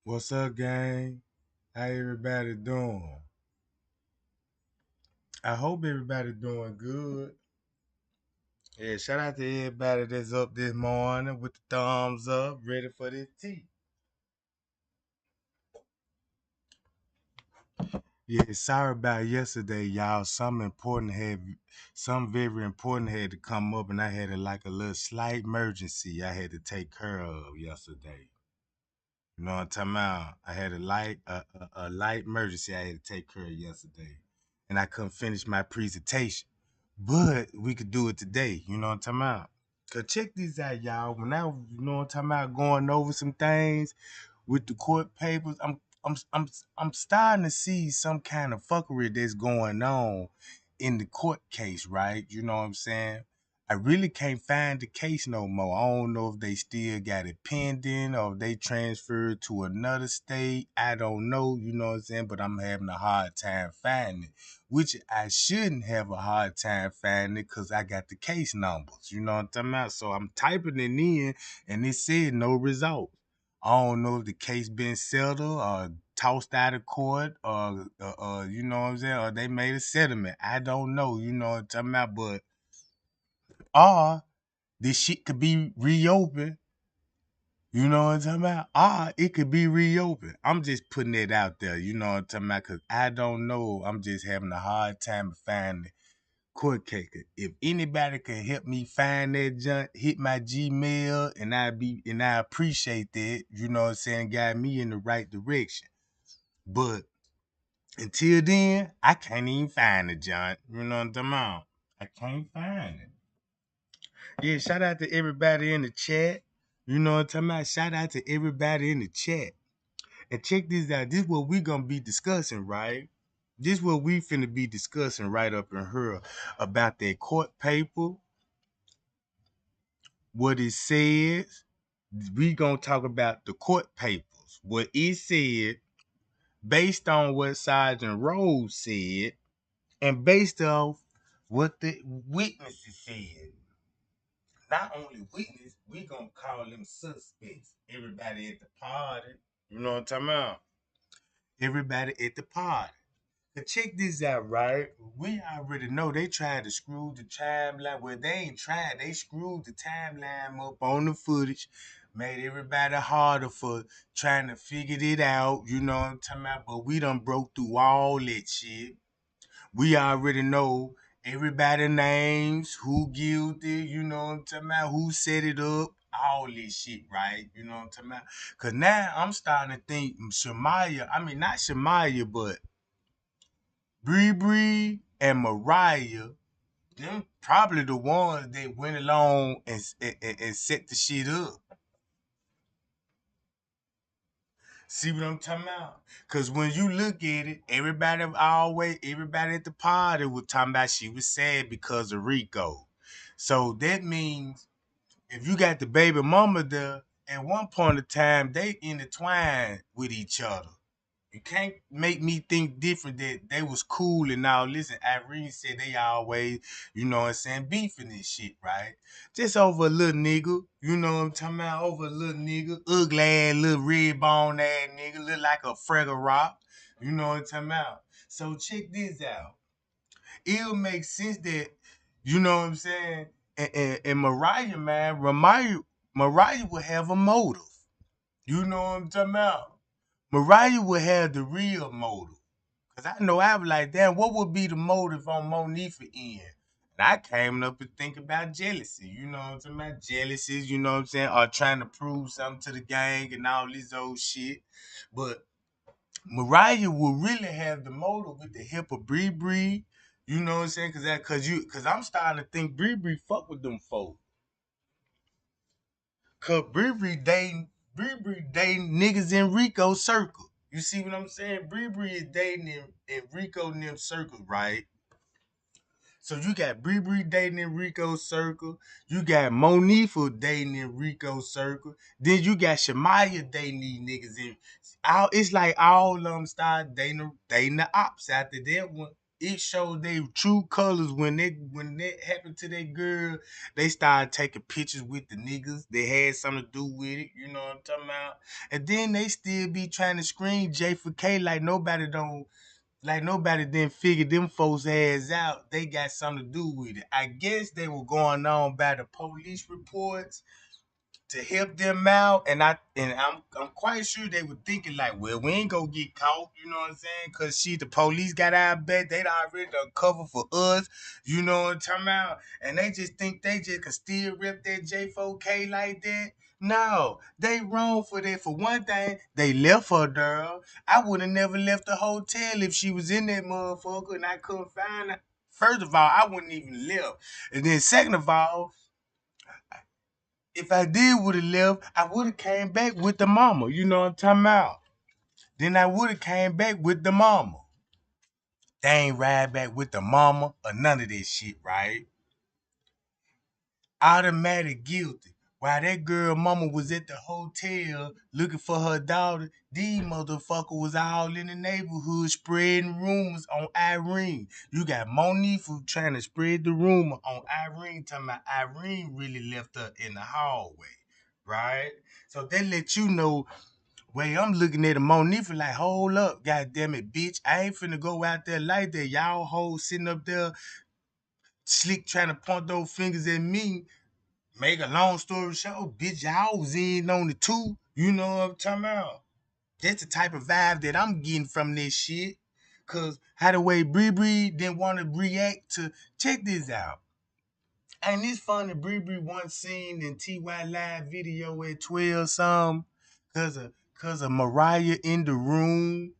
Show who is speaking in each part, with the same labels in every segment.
Speaker 1: What's up, gang? How everybody doing? I hope everybody doing good. Yeah, shout out to everybody that's up this morning with the thumbs up, ready for this tea. Yeah, sorry about yesterday, y'all. Something very important had to come up, and I had like a little slight emergency I had to take care of yesterday. You know what I'm talking about? I had a light emergency I had to take care of yesterday, and I couldn't finish my presentation. But we could do it today. You know what I'm talking about? Cause check this out, y'all. When I, you know what I'm talking about, going over some things with the court papers, I'm starting to see some kind of fuckery that's going on in the court case, right? You know what I'm saying? I really can't find the case no more. I don't know if they still got it pending or if they transferred to another state. I don't know, you know what I'm saying? But I'm having a hard time finding it, which I shouldn't have a hard time finding it because I got the case numbers, you know what I'm talking about? So I'm typing it in and it said no result. I don't know if the case been settled or tossed out of court or you know what I'm saying, or they made a settlement. I don't know, you know what I'm talking about, but or this shit could be reopened. You know what I'm talking about? It could be reopened. I'm just putting it out there, you know what I'm talking about, because I don't know. I'm just having a hard time finding court case. If anybody can help me find that junk, hit my Gmail and I appreciate that, you know what I'm saying, guide me in the right direction. But until then, I can't even find the junk. You know what I'm talking about? I can't find it. Yeah, shout out to everybody in the chat. You know what I'm talking about? Shout out to everybody in the chat. And check this out. This is what we gonna be discussing, right? This is what we finna be discussing right up in here about that court paper, what it says. We gonna talk about the court papers, what it said, based on what Sergeant Rose said, And based off what the witnesses said, not only witness, we gonna call them suspects. Everybody at the party, you know what I'm talking about? Everybody at the party. But check this out, right? We already know they tried to screw the timeline. Well, they ain't tried. They screwed the timeline up on the footage, made everybody harder for trying to figure it out. You know what I'm talking about? But we done broke through all that shit. We already know everybody names, who guilty, you know what I'm talking about, who set it up, all this shit, right? You know what I'm talking about? Cause now I'm starting to think Shamaya, I mean not Shamaya, but Bree Bree and Mariah, them probably the ones that went along and set the shit up. See what I'm talking about? Cause when you look at it, everybody at the party was talking about she was sad because of Rico. So that means if you got the baby mama there, at one point in time they intertwined with each other. You can't make me think different that they was cool and all. Listen, Irene said they always, you know what I'm saying, beefing this shit, right? Just over a little nigga, you know what I'm talking about? Over a little nigga, ugly ass, little red bone ass nigga, look like a Fraggle Rock, you know what I'm talking about? So check this out. It'll make sense that, you know what I'm saying, and Mariah, man, Mariah would have a motive. You know what I'm talking about? Mariah would have the real motive. Cause I know I was like, damn, what would be the motive on Monifa end? And I came up and think about jealousy, you know what I'm talking about? Jealousies, you know what I'm saying? Or trying to prove something to the gang and all this old shit. But Mariah would really have the motive with the help of Bree Bree. You know what I'm saying? Cause I'm starting to think Bree Bree fuck with them folks. Cause Bree Bree dating niggas in Rico circle. You see what I'm saying? Bree Bree is dating in Rico and them circles, right? So you got Bree Bree dating in Rico's circle. You got Monifa dating in Rico's circle. Then you got Shamaya dating these niggas in. It's like all of them start dating the ops after that one. It showed their true colors when that happened to that girl. They started taking pictures with the niggas. They had something to do with it. You know what I'm talking about? And then they still be trying to screen J for K like nobody didn't figure them folks' ass out. They got something to do with it. I guess they were going on by the police reports to help them out, and I'm quite sure they were thinking like, well, we ain't gonna get caught, you know what I'm saying? Cause the police got our back, they'd already done cover for us, you know what I'm talking about? And they just think they just could still rip that J4K like that. No, they wrong for that. For one thing, they left her, girl. I would have never left the hotel if she was in that motherfucker and I couldn't find her. First of all, I wouldn't even left. And then second of all, if I did would have left, I would have came back with the mama. You know what I'm talking about? Then I would have came back with the mama. They ain't ride back with the mama or none of this shit, right? Automatic guilty. While that girl mama was at the hotel looking for her daughter, these motherfucker was all in the neighborhood spreading rumors on Irene. You got Monifa trying to spread the rumor on Irene, talking about Irene really left her in the hallway, right? So they let you know. Wait, I'm looking at a Monifa like, hold up, goddamn it, bitch. I ain't finna go out there like that. Y'all hoes sitting up there slick trying to point those fingers at me. Make a long story short, bitch, y'all was in on it too. You know what I'm talking about? That's the type of vibe that I'm getting from this shit. Cause how the way Bree Bree didn't want to react to, check this out. Ain't this funny? Bree Bree once seen in TY live video at 12 some cause of Mariah in the room.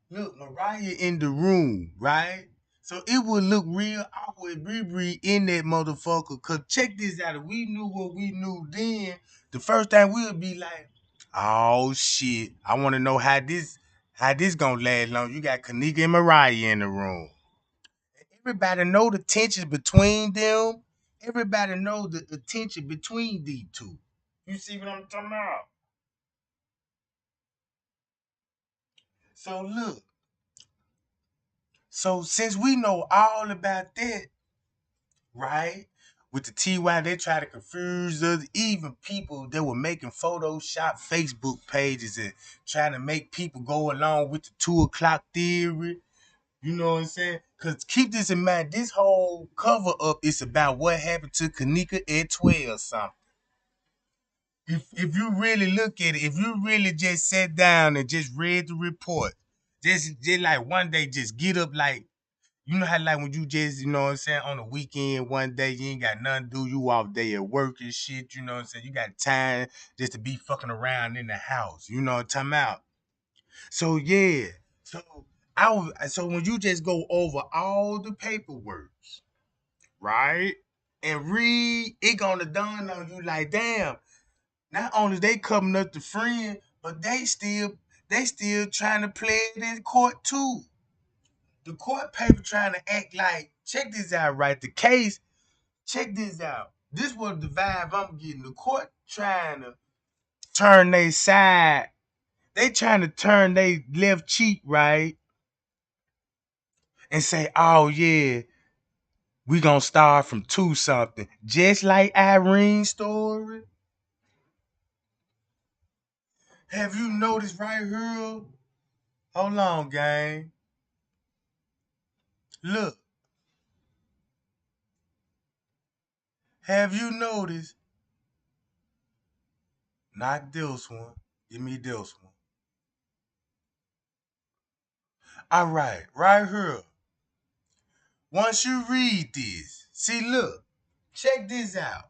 Speaker 1: Look, Mariah in the room, right? So it would look real awkward Bree Bree in that motherfucker. Cause check this out. If we knew what we knew then, the first thing we would be like, oh shit. I wanna know how this gonna last long. You got Kenneka and Mariah in the room. Everybody know the tension between them. Everybody know the tension between these two. You see what I'm talking about? So look, So since we know all about that, right? With the TY, they try to confuse us. Even people that were making Photoshop Facebook pages and trying to make people go along with the 2 o'clock theory. You know what I'm saying? Cause keep this in mind, this whole cover up is about what happened to Kenneka at 12 something. If you really look at it, if you really just sat down and just read the report, just like one day just get up like you know how like when you just, you know what I'm saying, on the weekend one day you ain't got nothing to do, you off day at work and shit, you know what I'm saying? You got time just to be fucking around in the house. You know what I'm talking about? So yeah. So so when you just go over all the paperwork, right? And read, it gonna dawn on you like, damn, not only they coming up to friend, but they still trying to play it in court too. The court paper trying to act like, check this out, right? The case, check this out. This was the vibe I'm getting. The court trying to turn they side. They trying to turn they left cheek, right? And say, oh yeah, we gonna start from 2 something. Just like Irene's story. Have you noticed right here? Hold on, gang. Look, have you noticed? Not this one. Give me this one. All right here. Once you read this, see, look, check this out.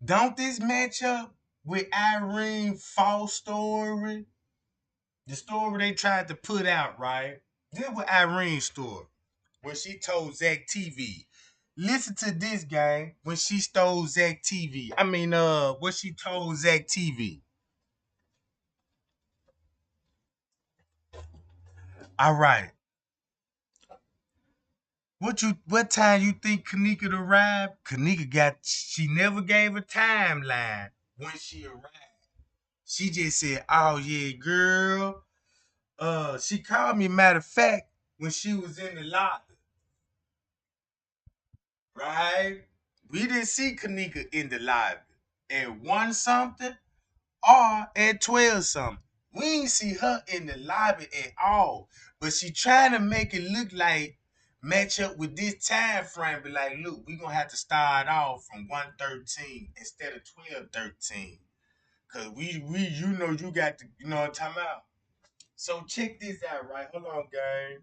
Speaker 1: Don't this match up with Irene false story? The story they tried to put out, right? This was Irene's story when she told Zach TV. Listen to this, gang. When she stole Zach TV. What she told Zach TV. All right. What time you think Kenneka arrived? She never gave a timeline when she arrived. She just said, oh yeah, girl. She called me, matter of fact, when she was in the lobby, right? We didn't see Kenneka in the lobby at 1 something or at 12 something. We ain't see her in the lobby at all. But she trying to make it look like match up with this time frame. Be like, look, we gonna have to start off from 113 instead of 1213. Cause we you know you got to, you know what I'm talking about. So check this out, right? Hold on, gang.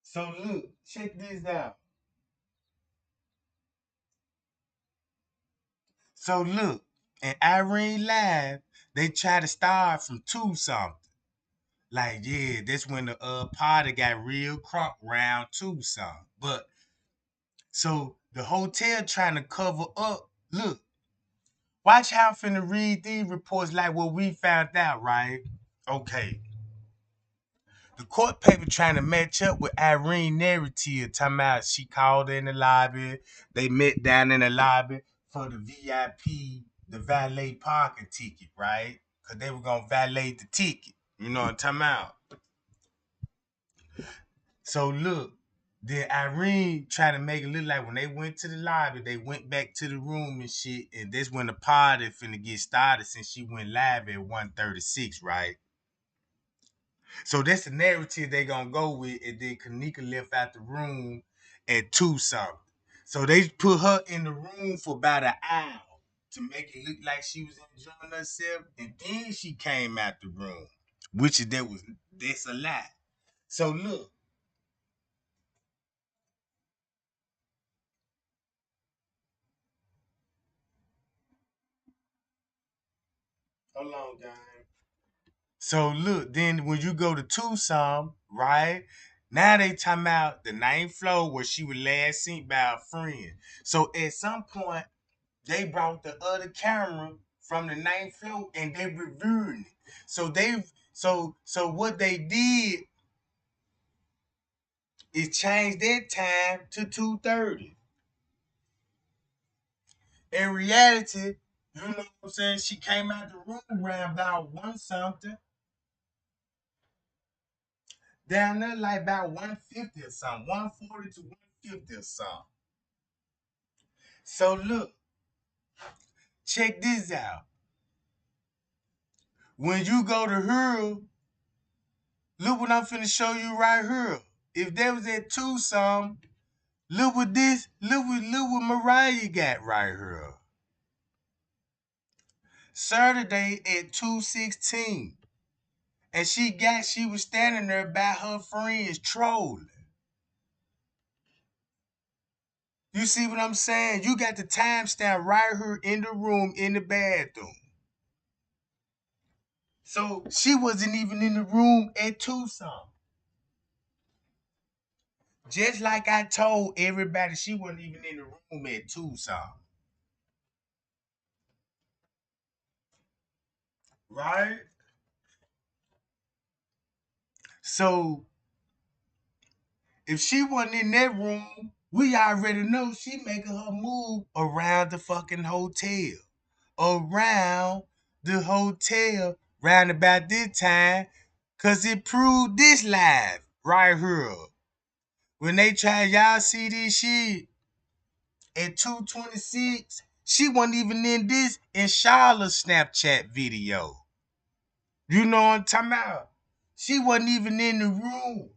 Speaker 1: So look, check this out. So look, in Irene Live, they try to start from 2 something. Like, yeah, that's when the party got real crunk round 2 something. But so the hotel trying to cover up. Look, watch how I'm finna read these reports like what we found out, right? Okay. The court paper trying to match up with Irene narrative, talking about she called in the lobby. They met down in the lobby for the VIP, the valet parking ticket, right? Because they were going to valet the ticket. You know what I'm talking about? So look, then Irene trying to make it look like when they went to the lobby, they went back to the room and shit. And that's when the party finna get started since she went live at 1:36, right? So that's the narrative they gonna go with, and then Kenneka left out the room at 2 something. So they put her in the room for about an hour to make it look like she was enjoying herself, and then she came out the room, which is that's a lie. So look, hold on, guys. So look, then when you go to Tucson, right? Now they talking about the 9th floor where she was last seen by a friend. So at some point they brought the other camera from the 9th floor and they reviewed it. So what they did is change that time to 2:30. In reality, you know what I'm saying? She came out the room around about one something. Down there like about 150 or something. 140 to 150 or something. So look, check this out. When you go to her, look what I'm finna show you right here. If that was at Tucson, look what Mariah got right here. Saturday at 2:16. And she was standing there by her friends trolling. You see what I'm saying? You got the timestamp right here in the room in the bathroom. So she wasn't even in the room at Tucson. Just like I told everybody, she wasn't even in the room at Tucson. Right? So if she wasn't in that room, we already know she making her move around the fucking hotel. Around the hotel round about this time, cause it proved this live right here. When they tried, y'all see this shit at 2:26, she wasn't even in this in Charlotte's Snapchat video. You know what I'm talking about? She wasn't even in the room.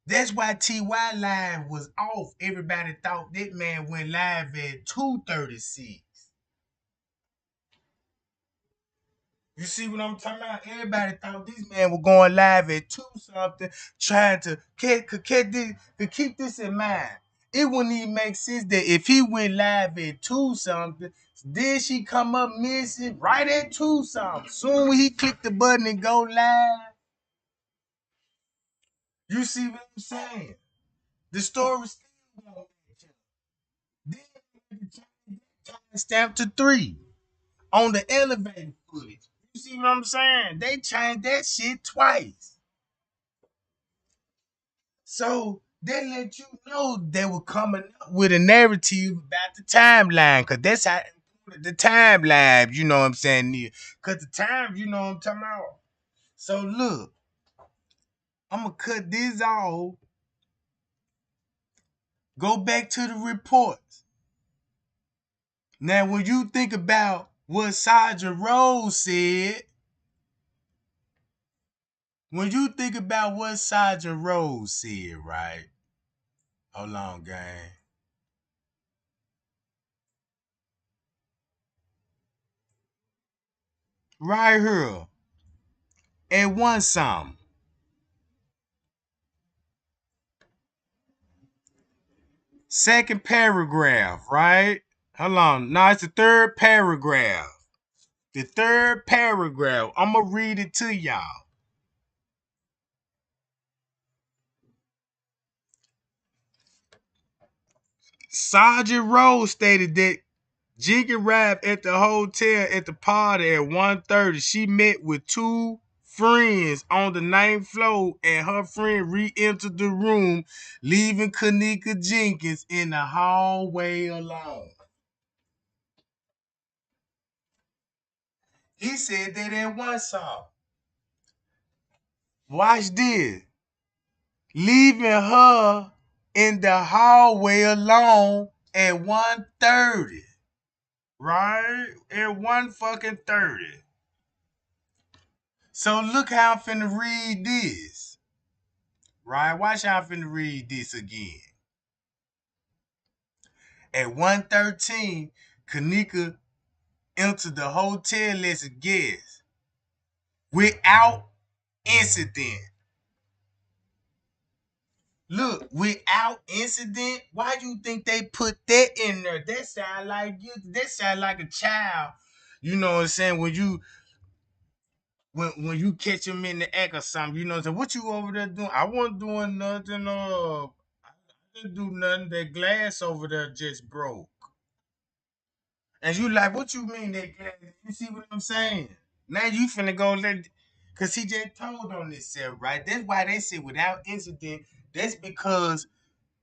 Speaker 1: That's why TY live was off. Everybody thought that man went live at 2:36. You see what I'm talking about? Everybody thought this man was going live at 2 something, trying to keep this in mind. It wouldn't even make sense that if he went live at 2 something, then she come up missing right at 2 something. Soon when he click the button and go live, you see what I'm saying? The story still won't match up. Then the time stamp to 3 on the elevator footage. You see what I'm saying? They changed that shit twice. So they let you know they were coming up with a narrative about the timeline, cause that's how important the timeline, you know what I'm saying? Cause the time, you know what I'm talking about. So look, I'm gonna cut this off, go back to the reports. Now, when you think about what Sergeant Rose said, when you think about what Sergeant Rose said, right? Hold on, gang. Right here, at one something. Second paragraph, right? Hold on. No, it's the third paragraph. The third paragraph. I'm going to read it to y'all. Sergeant Rose stated that Jenkins arrived at the hotel at the party at 1:30. She met with two friends on the ninth floor, and her friend re-entered the room, leaving Kenneka Jenkins in the hallway alone. He said that in one song. Watch this. Leaving her in the hallway alone at 1:30. Right? At 1 fucking 30. So look how I'm finna read this. Right? Watch how I'm finna read this again. At 1:13, Kenneka entered the hotel as a guest without incident. Look, without incident, why you think they put that in there? That sound like you. That sound like a child. You know what I'm saying? When you catch him in the act or something, you know what I'm saying? What you over there doing? I wasn't doing nothing. I didn't do nothing. That glass over there just broke. And you like, what you mean that glass? You see what I'm saying? Now you finna go let, cause he just told on himself, right? That's why they say without incident. That's because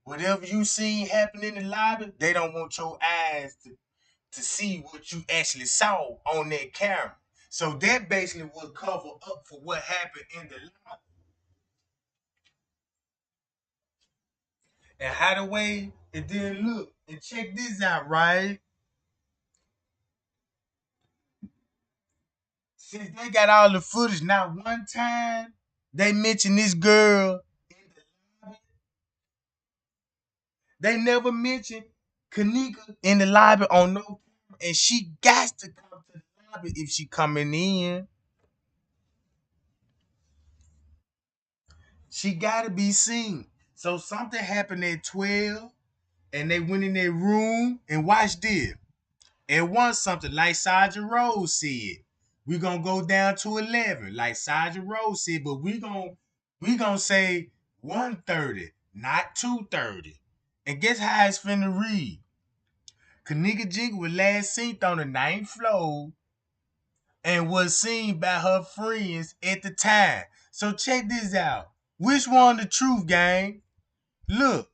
Speaker 1: whatever you seen happen in the lobby, they don't want your eyes to. to see what you actually saw on that camera. So that basically would cover up for what happened in the lobby. And how the way it didn't look. And check this out, right? Since they got all the footage, not one time they mentioned this girl in the lobby. They never mentioned Kenneka in the lobby on no camera. And she got to come to the lobby if she coming in. She gotta be seen. So something happened at 12 and they went in their room and watched this. And once something like Sergeant Rose said, we gonna go down to 11, like Sergeant Rose said, but we gonna say 1:30, not 2:30. And guess how it's finna read? Kenneka Jenkins was last seen on the 9th floor and was seen by her friends at the time. So check this out. Which one the truth, gang? Look,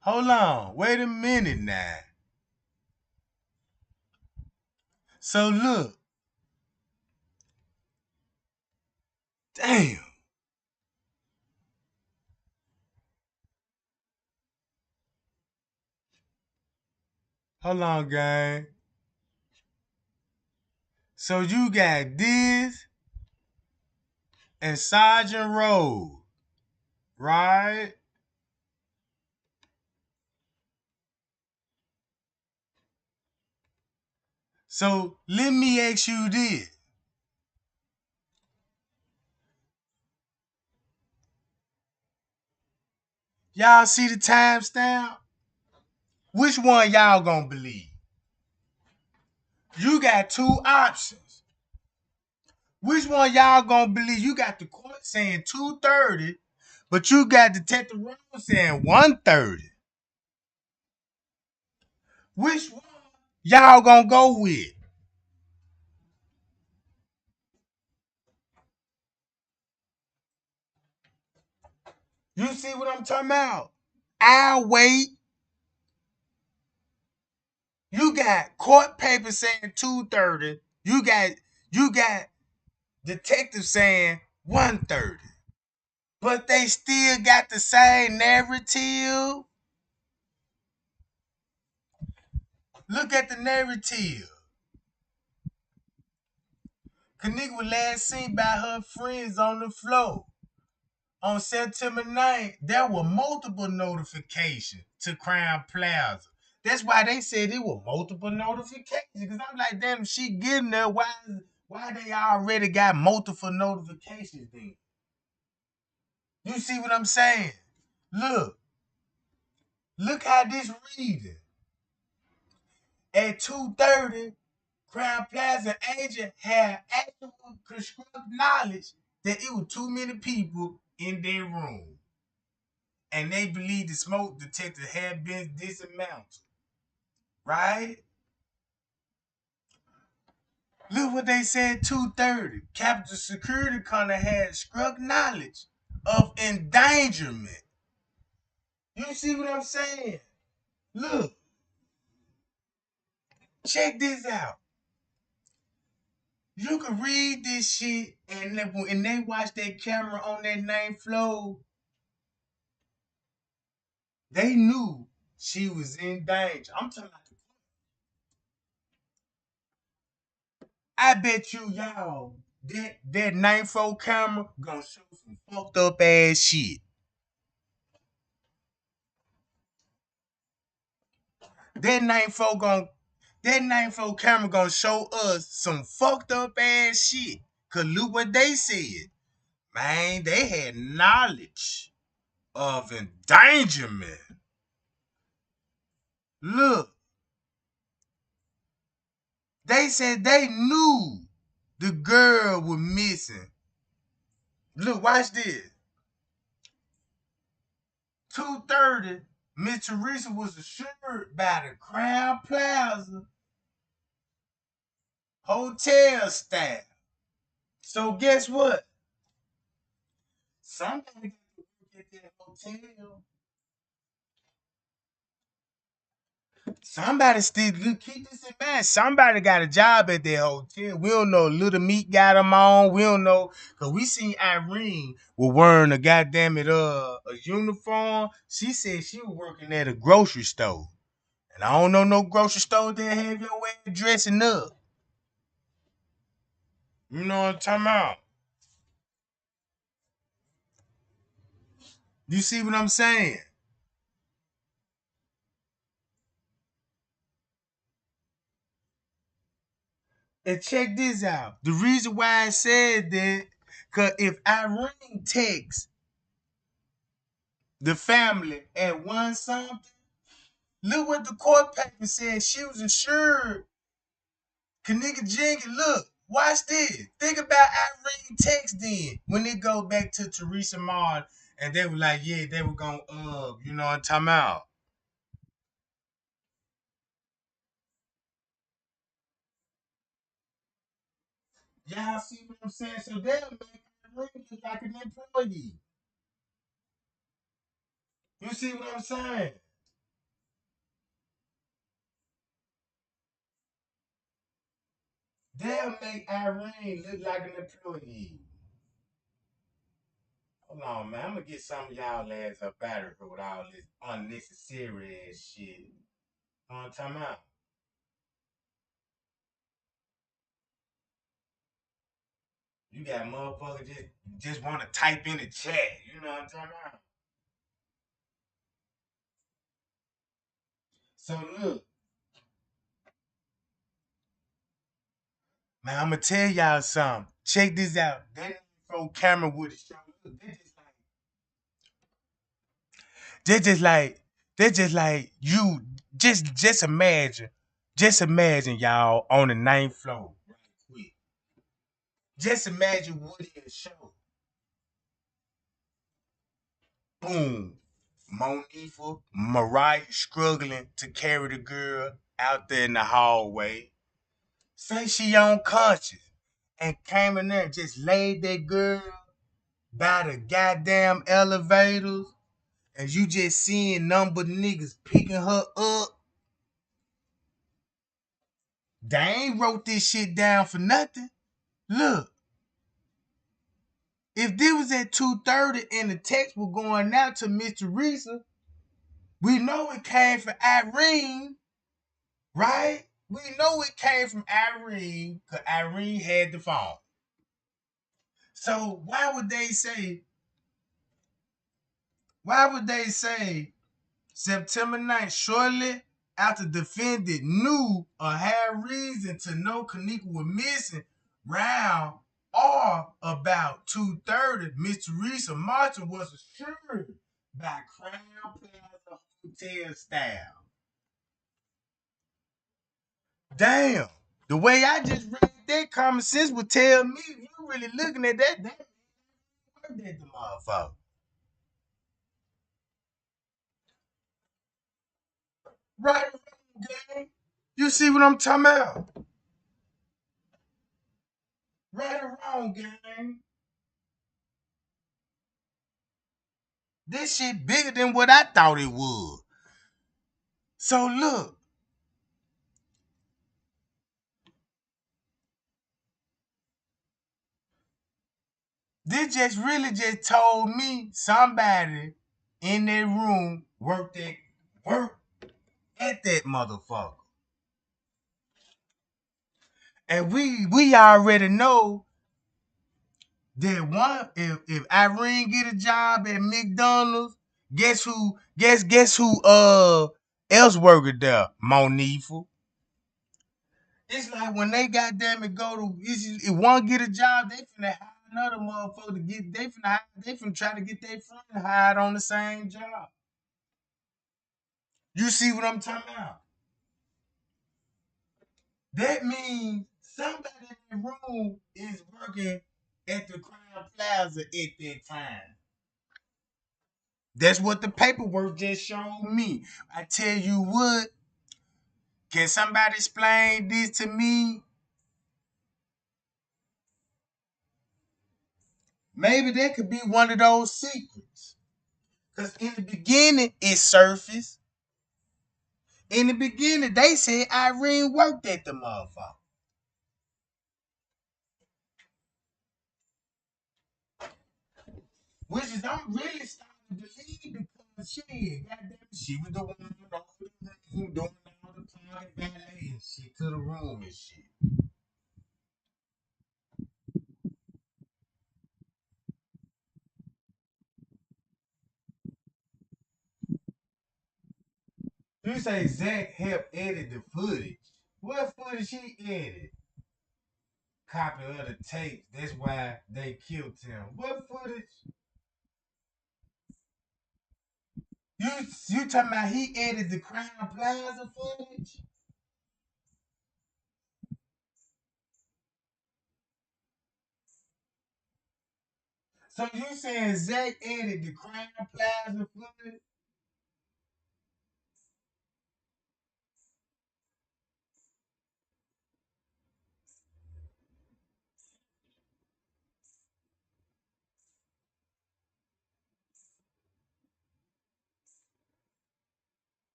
Speaker 1: hold on, wait a minute now. So look, damn. Hold on, gang. So you got this and Sergeant Rose, right? So let me ask you this. Y'all see the timestamp? Which one y'all gonna believe? You got two options. Which one y'all gonna believe? You got the court saying 2:30, but you got Detective Rose saying 1:30. Which one y'all gonna go with? You see what I'm talking about? I'll wait. You got court paper saying 2:30. You got detective saying 1:30. But they still got the same narrative. Look at the narrative. Kenneka was last seen by her friends on the floor. On September 9th, there were multiple notifications to Crown Plaza. That's why they said it were multiple notifications. Because I'm like, damn, she getting there. Why they already got multiple notifications then? You see what I'm saying? Look, look how this reading. At 2:30, Crown Plaza agent had actual constructive knowledge that it was too many people in their room. And they believed the smoke detector had been dismounted. Right? Look what they said 2:30. Captain Security kinda had struck knowledge of endangerment. You see what I'm saying? Look, check this out. You can read this shit and they watch that camera on that 9th floor, they knew she was in danger. I'm talking about, I bet y'all that 9th floor camera gonna show some fucked up ass shit. That 9th floor gonna that 9th floor camera gonna show us some fucked up ass shit. Cause look what they said. Man, they had knowledge of endangerment. Look, they said they knew the girl was missing. Look, watch this. 2:30, Miss Teresa was assured by the Crown Plaza hotel staff. So guess what? Somebody got to work at that hotel. Somebody still keep this in mind. Somebody got a job at that hotel. We don't know. Little Meat got them on. We don't know because we seen Irene was wearing a goddamn it a uniform. She said she was working at a grocery store, and I don't know no grocery store that have your way dressing up. You know what I'm talking about? You see what I'm saying? And check this out. The reason why I said that, cause if Irene texts the family at one something, look what the court paper said. She was assured. Kenneka Jenkins, look, watch this. Think about Irene text then when they go back to Teresa Maud and they were like, yeah, they were gonna you know what I'm talking about. Y'all see what I'm saying? So they'll make Irene look like an employee. You see what I'm saying? They'll make Irene look like an employee. Hold on, man. I'm gonna get some of y'all ass up out of here with all this unnecessary ass shit. You know what I'm talking about? You got motherfuckers just want to type in the chat. You know what I'm talking about? So look, man, I'm gonna tell y'all something. Check this out. That from camera with the show. Look, they just like they just like you. Just imagine, just imagine y'all on the ninth floor. Right quick. Just imagine Woody show. Boom. Monifa, Mariah struggling to carry the girl out there in the hallway. Say she unconscious and came in there and just laid that girl by the goddamn elevators and you just seeing number niggas picking her up. They ain't wrote this shit down for nothing. Look, if this was at 2:30 and the text was going out to Miss Teresa, we know it came from Irene, right? We know it came from Irene because Irene had the phone. So why would they say September 9th, shortly after defendant knew or had reason to know Kenneka was missing round or about 2:30, Miss Teresa Martin was assured by Crown Plaza Hotel staff. Damn. The way I just read that common sense would tell me if you really looking at that worked at the motherfucker. Right or wrong, gang? You see what I'm talking about? Right or wrong, gang? This shit bigger than what I thought it would. So look, this just really just told me somebody in that room worked at that motherfucker. And we already know that one if Irene get a job at McDonald's, guess who else working there? Monifa. It's like when they goddamn it go to if one get a job, they finna hire another motherfucker to get they finna try to get their friend hired on the same job. You see what I'm talking about? That means somebody in the room is working at the Crown Plaza at that time. That's what the paperwork just showed me. I tell you what, can somebody explain this to me? Maybe that could be one of those secrets. Because in the beginning, it surfaced. In the beginning, they said Irene worked at the motherfucker. Which is I'm really starting to believe because shit, goddamn, she was the one with all the room doing all the party ballet and shit to the room and shit. You say Zach helped edit the footage. What footage he edited? Copy of the tape. That's why they killed him. What footage? You you talking about he edited the Crown Plaza footage? So you saying Zach edited the Crown Plaza footage?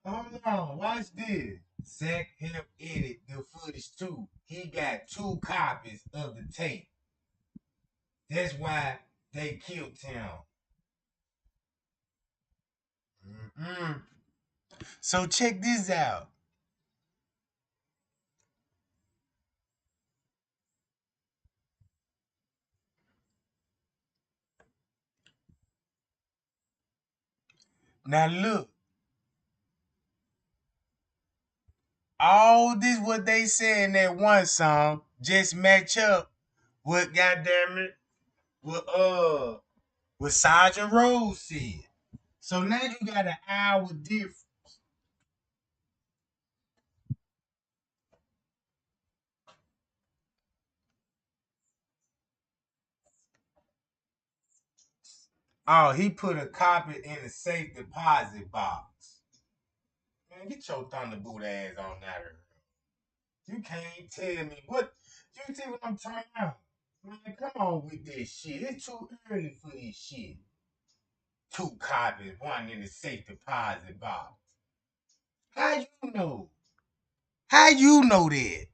Speaker 1: Hold on, watch this. Zach helped edit the footage too. He got two copies of the tape. That's why they killed him. Mm-mm. So check this out. Now look, all this what they say in that one song just match up with goddamn it with Sergeant Rose said. So now you got an hour difference. Oh, he put a copy in the safe deposit box. Man, get your thunderboot ass on out of here. You can't tell me what you see what I'm talking about. Man, come on with this shit. It's too early for this shit. Two copies, one in the safe deposit box. How you know? How you know that?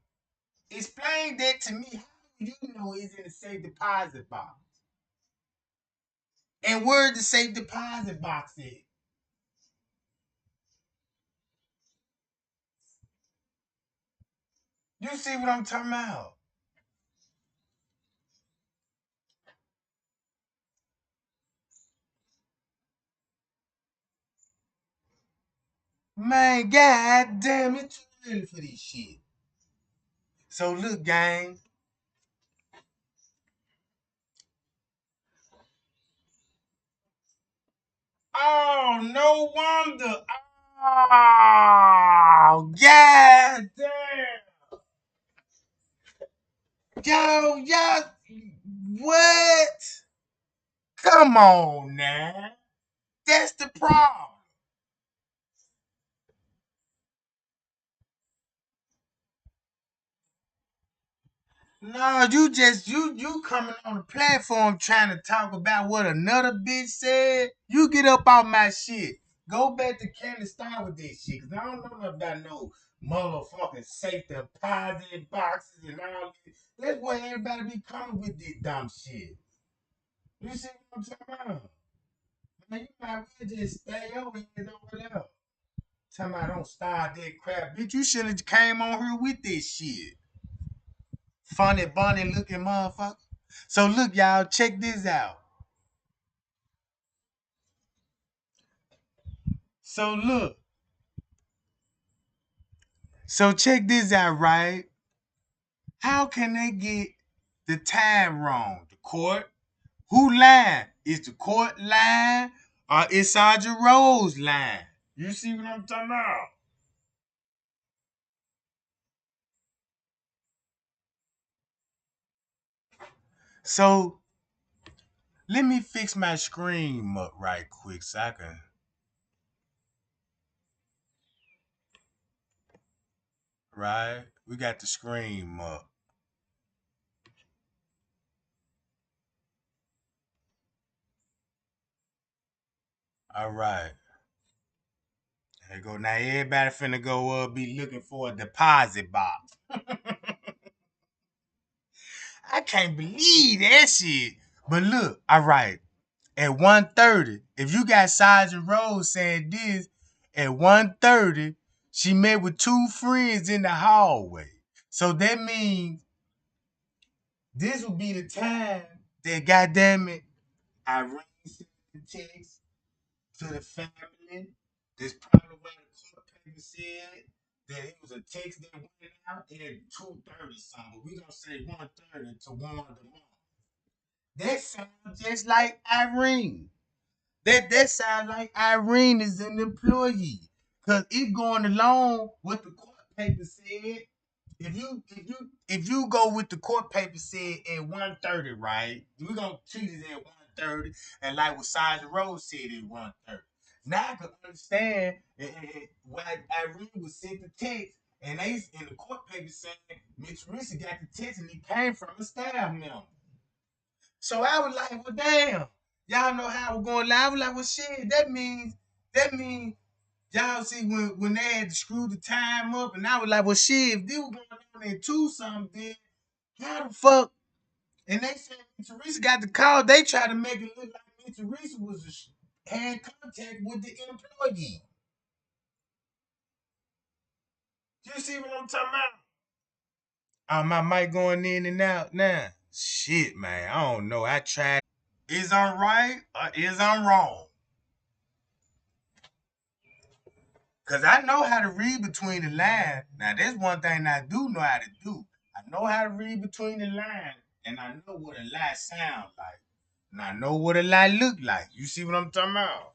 Speaker 1: Explain that to me. How you know it's in the safe deposit box? And where the safe deposit box is? You see what I'm talking about? Man, god damn it, too early for this shit. So look, gang. Oh, no wonder. Oh, god damn. Yo, what? Come on now. That's the problem. No, you coming on the platform trying to talk about what another bitch said. You get up on my shit. Go back to Canada start with this shit. Cause I don't know nothing about no motherfucking safe deposit boxes and all this. That's where everybody be coming with this dumb shit. You see what I'm talking about? Man, you might well just stay your ass over there. Talking about don't start that crap. Bitch, you should have came on here with this shit. Funny bunny looking motherfucker. So look, y'all, check this out. So look, so check this out, right? How can they get the time wrong? The court? Who lying? Is the court lying or is Sergeant Rose lying? You see what I'm talking about? So let me fix my screen up right quick so I can. Right? We got the screen up. All right. There you go. Now everybody finna go be looking for a deposit box. I can't believe that shit. But look, all right. At 1:30, if you got Sergeant Rose saying this, at 1:30, she met with two friends in the hallway. So that means this will be the time that goddamn it, Irene sent the text to the family. That's probably why the court paper said that it was a text that went out at 2:30 something. We gonna say 1:30 to warn the mom. That sounds just like Irene. That sounds like Irene is an employee. Cause it going along with the court paper said. If you go with the court paper said at 1:30, right? We're gonna treat it at 1:30 and like what Sergeant Rose said at 1:30. Now I can understand why Irene was sent the text and they in the court paper saying Mitch Rissa got the text and he came from a staff member. So I was like, well, damn. Y'all know how we're going live. I was like, well, shit, that means y'all see when they had to screw the time up, and I was like, well, shit, if they were going on at 2 something, then how the fuck? And they said Teresa got the call. They tried to make it look like Teresa had contact with the employee. You see what I'm talking about? My mic going in and out now. Shit, man, I don't know. I tried. Is I'm right or is I'm wrong? Cause I know how to read between the lines. Now, there's one thing I do know how to do. I know how to read between the lines, and I know what a lie sounds like, and I know what a lie look like. You see what I'm talking about?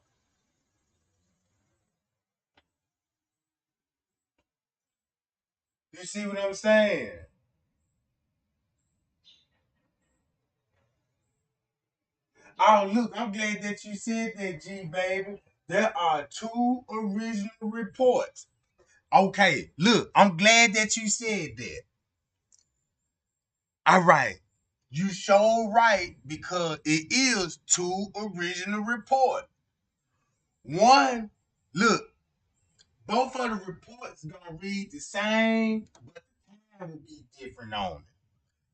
Speaker 1: You see what I'm saying? Oh, look, I'm glad that you said that, G baby. There are two original reports. Okay, look, I'm glad that you said that. All right. You show right because it is two original reports. One, look, both of the reports gonna read the same, but the time will be different on it.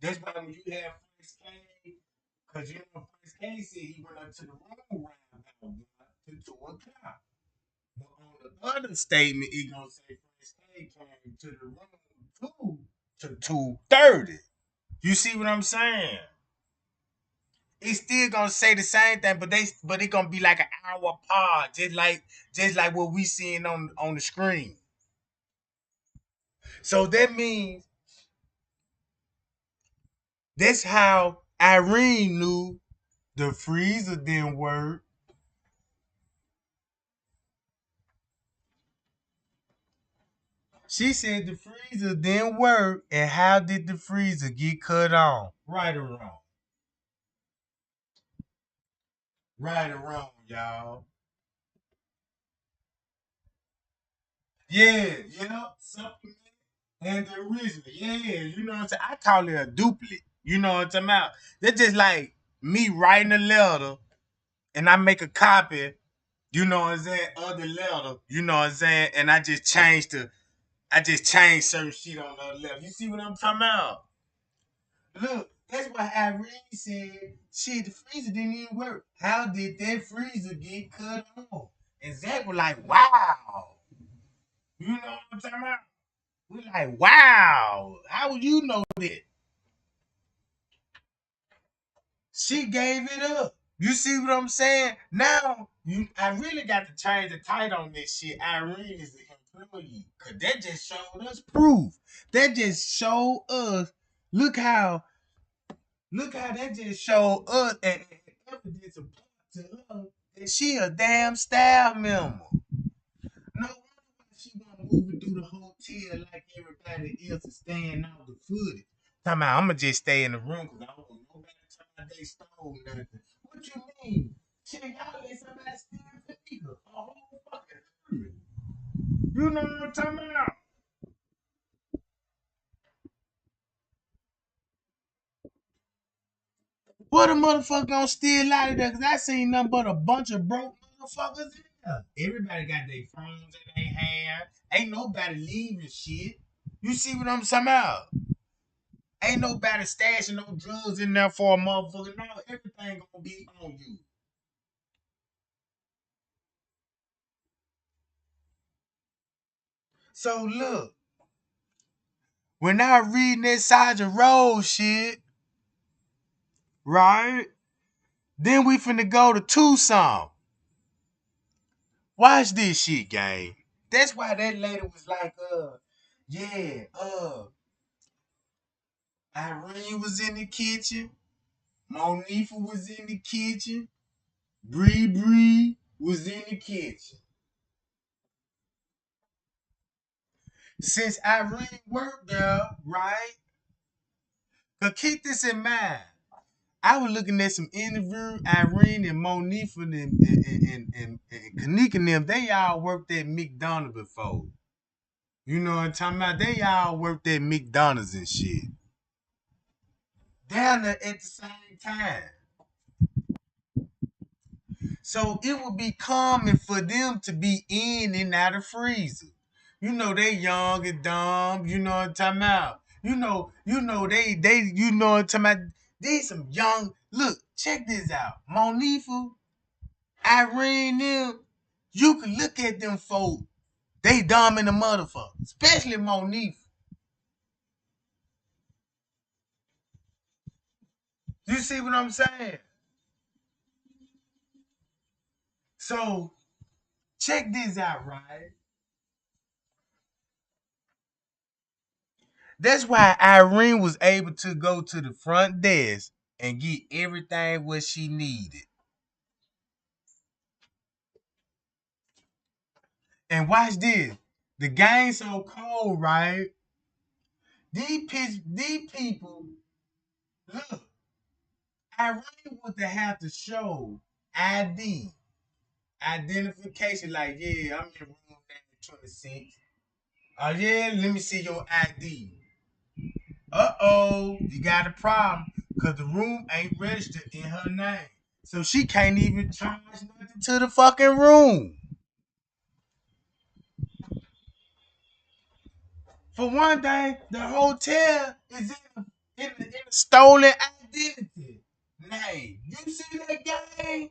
Speaker 1: That's why when you have First K, because you know First K said he went up to the room around about 1 to 2 o'clock. But on the other statement, it gonna say First K came to the room 2 to 2:30. You see what I'm saying? It's still gonna say the same thing, but it gonna be like an hour apart, just like what we seeing on the screen. So that means that's how Irene knew the freezer didn't work. She said the freezer didn't work, and how did the freezer get cut on? Right or wrong? Right or wrong, y'all? Yeah, yeah, supplement and the original. Yeah, you know what I'm saying? I call it a duplicate. You know what I'm talking about? That's just like me writing a letter and I make a copy, you know what I'm saying, of the letter, you know what I'm saying, and I just changed certain shit on the other letter. You see what I'm talking about? Look, that's why Irene said, shit, the freezer didn't even work. How did that freezer get cut off? And Zach was like, wow. You know what I'm talking about? We're like, wow. How would you know that? She gave it up. You see what I'm saying? Now, I really got to change the title on this shit. Irene is the employee. Because that just showed us proof. That just showed us, look how, look how that just showed us and evidence of to her that she a damn staff member. No wonder why she wasn't moving through the hotel like everybody else is staying out the footage. Talking about, I'm going to just stay in the room because I don't want nobody to tell me they stole nothing. What you mean? Shit, y'all let somebody steal Kenneka. A whole fucking period. You know what I'm talking about? What a motherfucker gonna steal out of there? Because I seen nothing but a bunch of broke motherfuckers in Everybody got their phones in their hand. Ain't nobody leaving shit. You see what I'm talking about? Ain't nobody stashing no drugs in there for a motherfucker. No, everything gonna be on you. So look, when I reading that Sergeant Rose shit, right? Then we finna go to Tucson. Watch this shit, gang. That's why that lady was like, yeah, Irene was in the kitchen. Monifa was in the kitchen. Bree Bree was in the kitchen. Since Irene worked there, right? But keep this in mind. I was looking at some interview. Irene and Monifa and Kenneka and them, they all worked at McDonald's before. You know what I'm talking about? They all worked at McDonald's and shit. Down there at the same time. So it would be common for them to be in and out of freezer. You know they young and dumb. You know what I'm talking about. You know what I'm talking about. They some young. Look, check this out. Monifa, Irene, them. You can look at them folk. They dumb in the motherfucker. Especially Monifa. You see what I'm saying? So check this out, right? That's why Irene was able to go to the front desk and get everything what she needed. And watch this. The game so cold, right? These people, look, Irene would have to show ID, identification, like, yeah, I'm in room 26. Oh, yeah, let me see your ID. Uh-oh, you got a problem because the room ain't registered in her name. So she can't even charge nothing to the fucking room. For one thing, the hotel is in a stolen identity name. You see that game?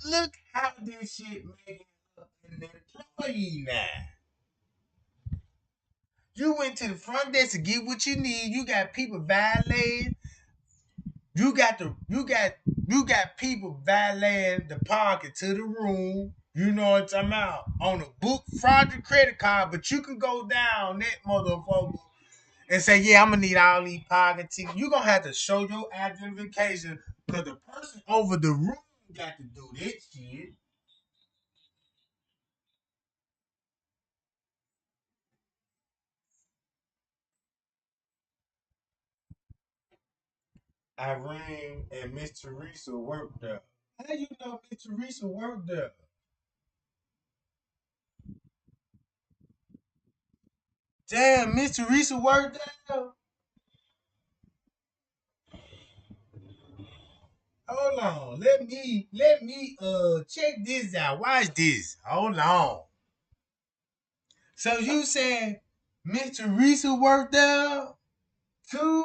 Speaker 1: Look how this shit made an employee now. You went to the front desk to get what you need. You got people violating. You got people valeting the parking to the room. You know what I'm talking about? On a book fraudulent credit card, but you can go down that motherfucker and say, yeah, I'm gonna need all these parking tickets. You're gonna have to show your identification because the person over the room got to do that shit. Irene and Miss Teresa worked there. How you know Miss Teresa worked there? Damn, Miss Teresa worked there? Hold on. Let me check this out. Watch this. Hold on. So you saying Miss Teresa worked there too?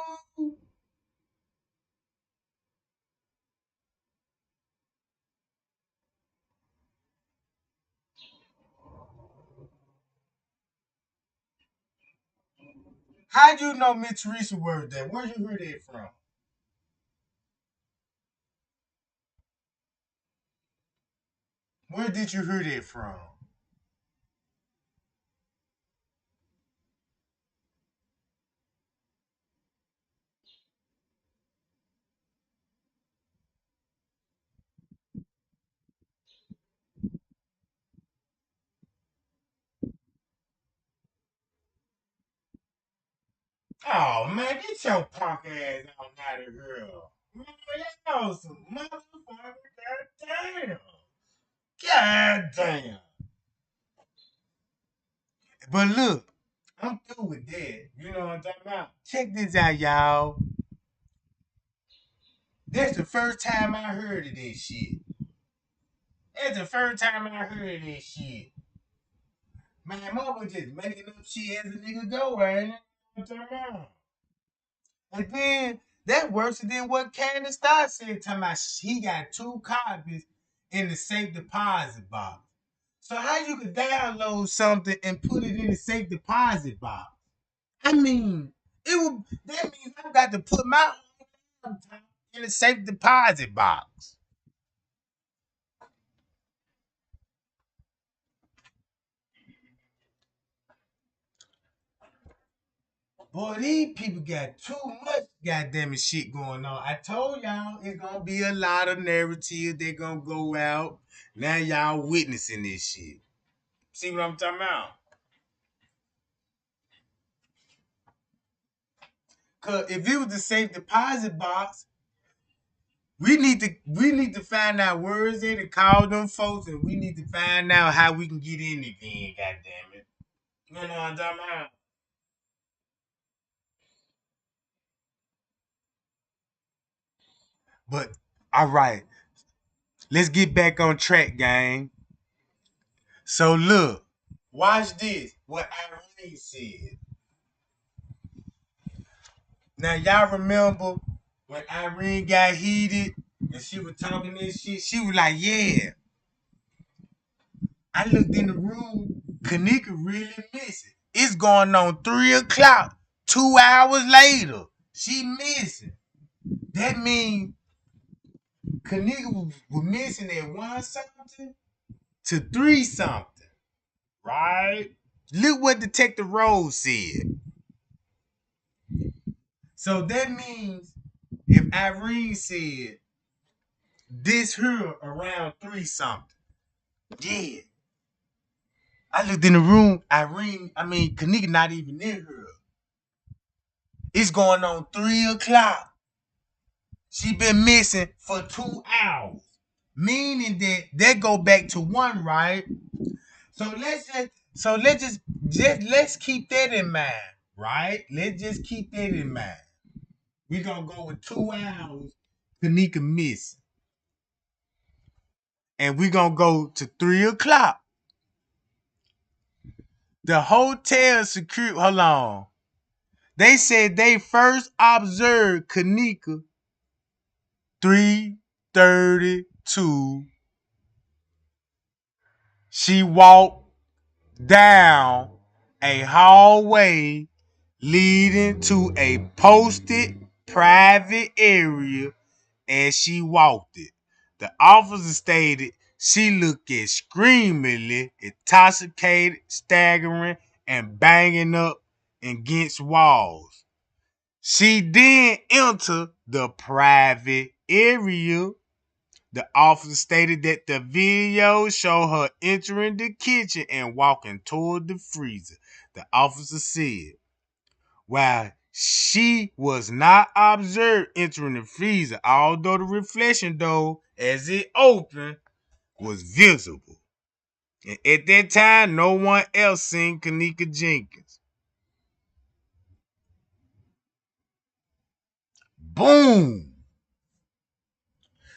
Speaker 1: How'd you know Miss Teresa worked there? Where you heard that from? Where did you hear that from? Oh man, get your punk ass out of here. Man, y'all some motherfucker. Goddamn. Goddamn. But look, I'm through with that. You know what I'm talking about? Check this out, y'all. That's the first time I heard of this shit. That's the first time I heard this shit. My mama just making up shit as a nigga go, ain't it? What I'm talking about? And then that worse than what Candace Star said, talking about he got 2 copies in the safe deposit box. So how you could download something and put it in the safe deposit box? I mean, it would that means I got to put my own in the safe deposit box. Boy, these people got too much goddamn shit going on. I told y'all it's gonna be a lot of narrative. They gonna go out. Now y'all witnessing this shit. See what I'm talking about? Cause if it was the safe deposit box, we need to find out where is it to call them folks, and we need to find out how we can get in again. God damn it! You know what I'm talking about? But all right, let's get back on track, gang. So look, watch this. What Irene said. Now y'all remember when Irene got heated and she was talking this shit? She was like, "Yeah, I looked in the room. Kenneka really missing. It's going on 3 o'clock. 2 hours later, she missing. That means Kenneka was missing at 1 something to 3 something, right? Look what Detective Rose said. So that means if Irene said this here around 3 something, yeah. I looked in the room. Kenneka not even in here. It's going on 3 o'clock. She been missing for 2 hours, meaning that go back to one, right? So let's keep that in mind, right? Let's just keep that in mind. We gonna go with 2 hours. Kenneka missing, and we gonna go to 3 o'clock. The hotel security. Hold on. They said they first observed Kenneka 3:32. She walked down a hallway leading to a posted private area and she walked it. The officer stated she looked extremely intoxicated, staggering, and banging up against walls. She then entered the private area. The officer stated that the video showed her entering the kitchen and walking toward the freezer. The officer said, while she was not observed entering the freezer, although the reflection door as it opened was visible. And at that time, no one else seen Kenneka Jenkins. Boom!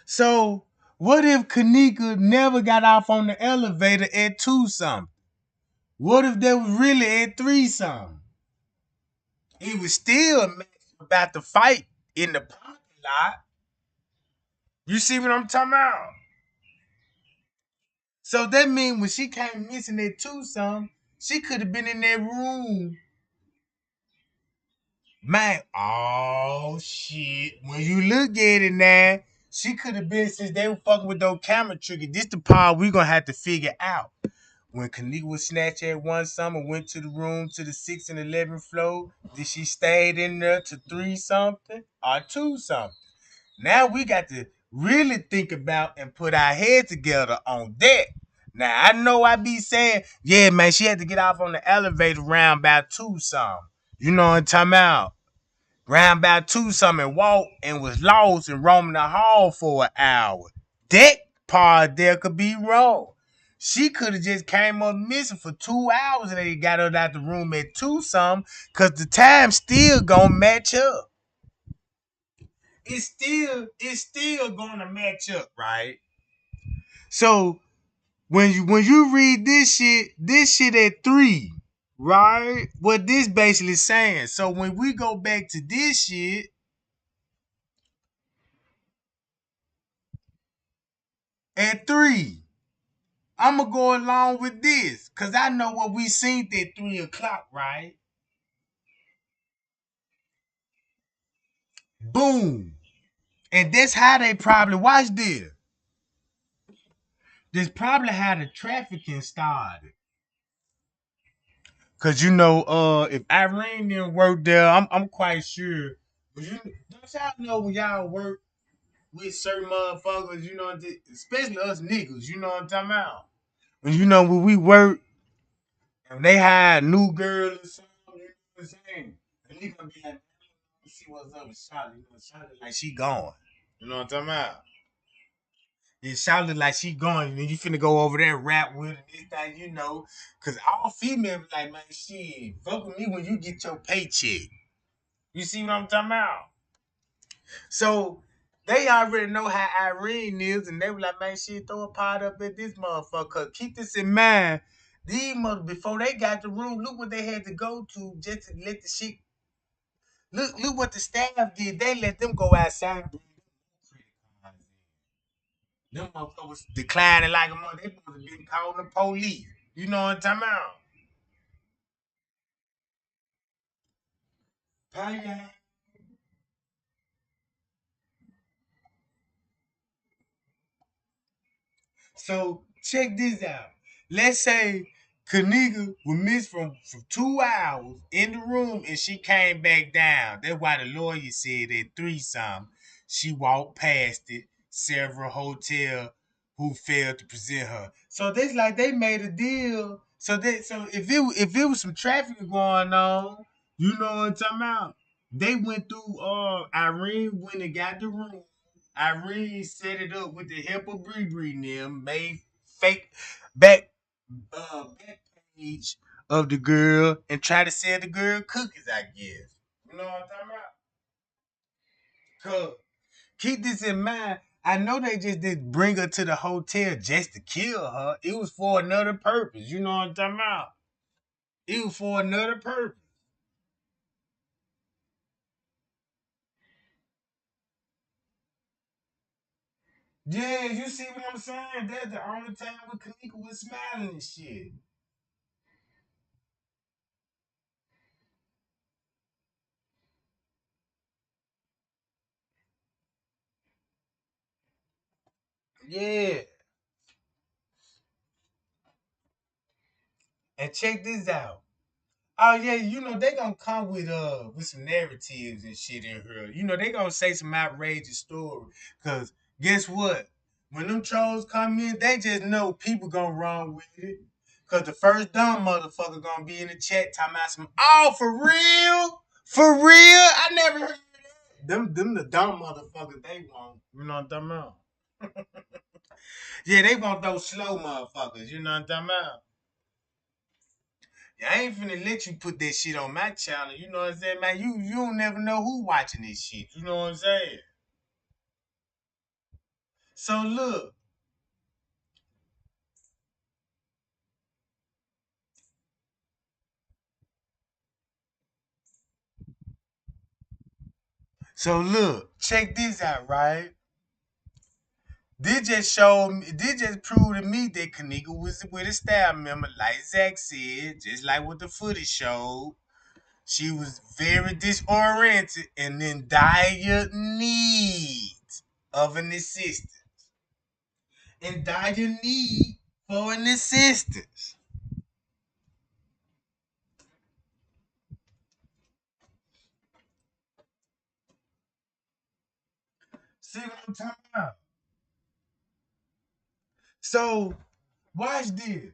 Speaker 1: So, what if Kenneka never got off on the elevator at 2 something? What if they was really at 3 something? He was still about to fight in the parking lot. You see what I'm talking about? So that means when she came missing at 2 something, she could have been in that room. Man, oh shit. When you look at it now, she could have been since they were fucking with those camera triggers. This the part we gonna have to figure out. When Kenneka was snatched at 1 summer, went to the room to the 6th and 11th floor, did she stayed in there to 3 something or 2 something? Now we got to really think about and put our head together on that. Now I know I be saying, yeah, man, she had to get off on the elevator round about 2 something. You know what I'm talking about? Round about 2 something and walked and was lost and roaming the hall for an hour. That part there could be wrong. She could have just came up missing for 2 hours and they got her out the room at 2 something, cause the time still gonna match up. It's still gonna match up, right? So when you read this shit at 3, right? What this basically saying. So when we go back to this shit at 3, I'ma go along with this. Cause I know what we seen at 3 o'clock, right? Boom. And that's how they probably watch this. This probably how the trafficking started. Cause if Irene didn't work there, I'm quite sure. But don't y'all know when y'all work with certain motherfuckers, especially us niggas, you know what I'm talking about? When we work and they hire new girls or something, you know what I'm saying? And they gonna be like, see what's up with Charlotte, Charlotte like she gone. You know what I'm talking about? It sounded like she going, and you finna go over there and rap with her, this, that, Cause all females be like, man, shit, fuck with me when you get your paycheck. You see what I'm talking about? So they already know how Irene is, and they were like, man, shit, throw a pot up at this motherfucker. Keep this in mind. These mother before they got the room, look what they had to go to just to let the shit. Look what the staff did. They let them go outside. Them motherfuckers declining like a mother. They supposed to be calling the police. You know what I'm talking about? So check this out. Let's say Kenneka was missed from 2 hours in the room and she came back down. That's why the lawyer said at 3 something. She walked past it, several hotel who failed to present her. So this like they made a deal. So if it was some traffic going on, you know what I'm talking about? They went through Irene went and got the room. Irene set it up with the help of Bree Bree and them, made fake back back page of the girl and try to sell the girl cookies, I guess. You know what I'm talking about? Cause keep this in mind. I know they just did bring her to the hotel just to kill her. It was for another purpose. You know what I'm talking about? It was for another purpose. Yeah, you see what I'm saying? That's the only time when Kenneka was smiling and shit. Yeah. And check this out. Oh yeah, they gonna come with some narratives and shit in here. They gonna say some outrageous story. Cause guess what? When them trolls come in, they just know people gonna run with it. Cause the first dumb motherfucker gonna be in the chat talking about some for real? For real? I never heard that. Them the dumb motherfuckers they want. You know what I'm talking about? Yeah, they want those slow motherfuckers, you know what I'm talking about? I ain't finna let you put that shit on my channel. You know what I'm saying, man? You don't never know who watching this shit. You know what I'm saying? So look, check this out, right? This just proved to me that Kenneka was with a staff member, like Zach said, just like what the footage showed. She was very disoriented and in dire need of an assistant. In dire need for an assistance. See what I'm talking about? So watch this.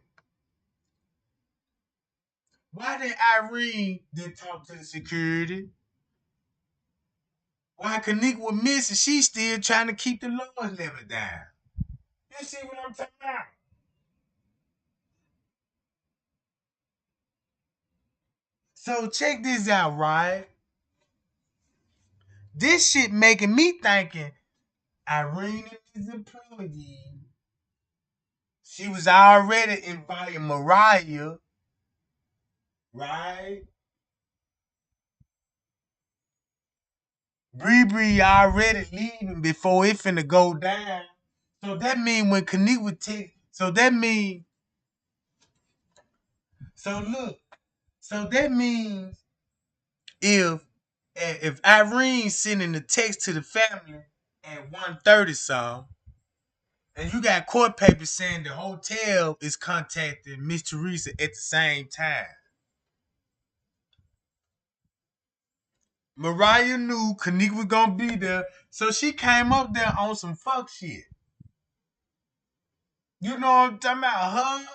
Speaker 1: Why did Irene didn't talk to the security? Why Kenneka was missing? She's still trying to keep the noise level down. You see what I'm talking about? So check this out, right? This shit making me thinking Irene and his employee She was already inviting Mariah, right? Bree already leaving before it finna go down. So that mean when Kenneka take, so that mean, so look, so that means if if Irene sending the text to the family at 1:30 some, and you got court papers saying the hotel is contacting Miss Teresa at the same time. Mariah knew Kenneka was gonna be there, so she came up there on some fuck shit. You know what I'm talking about? Her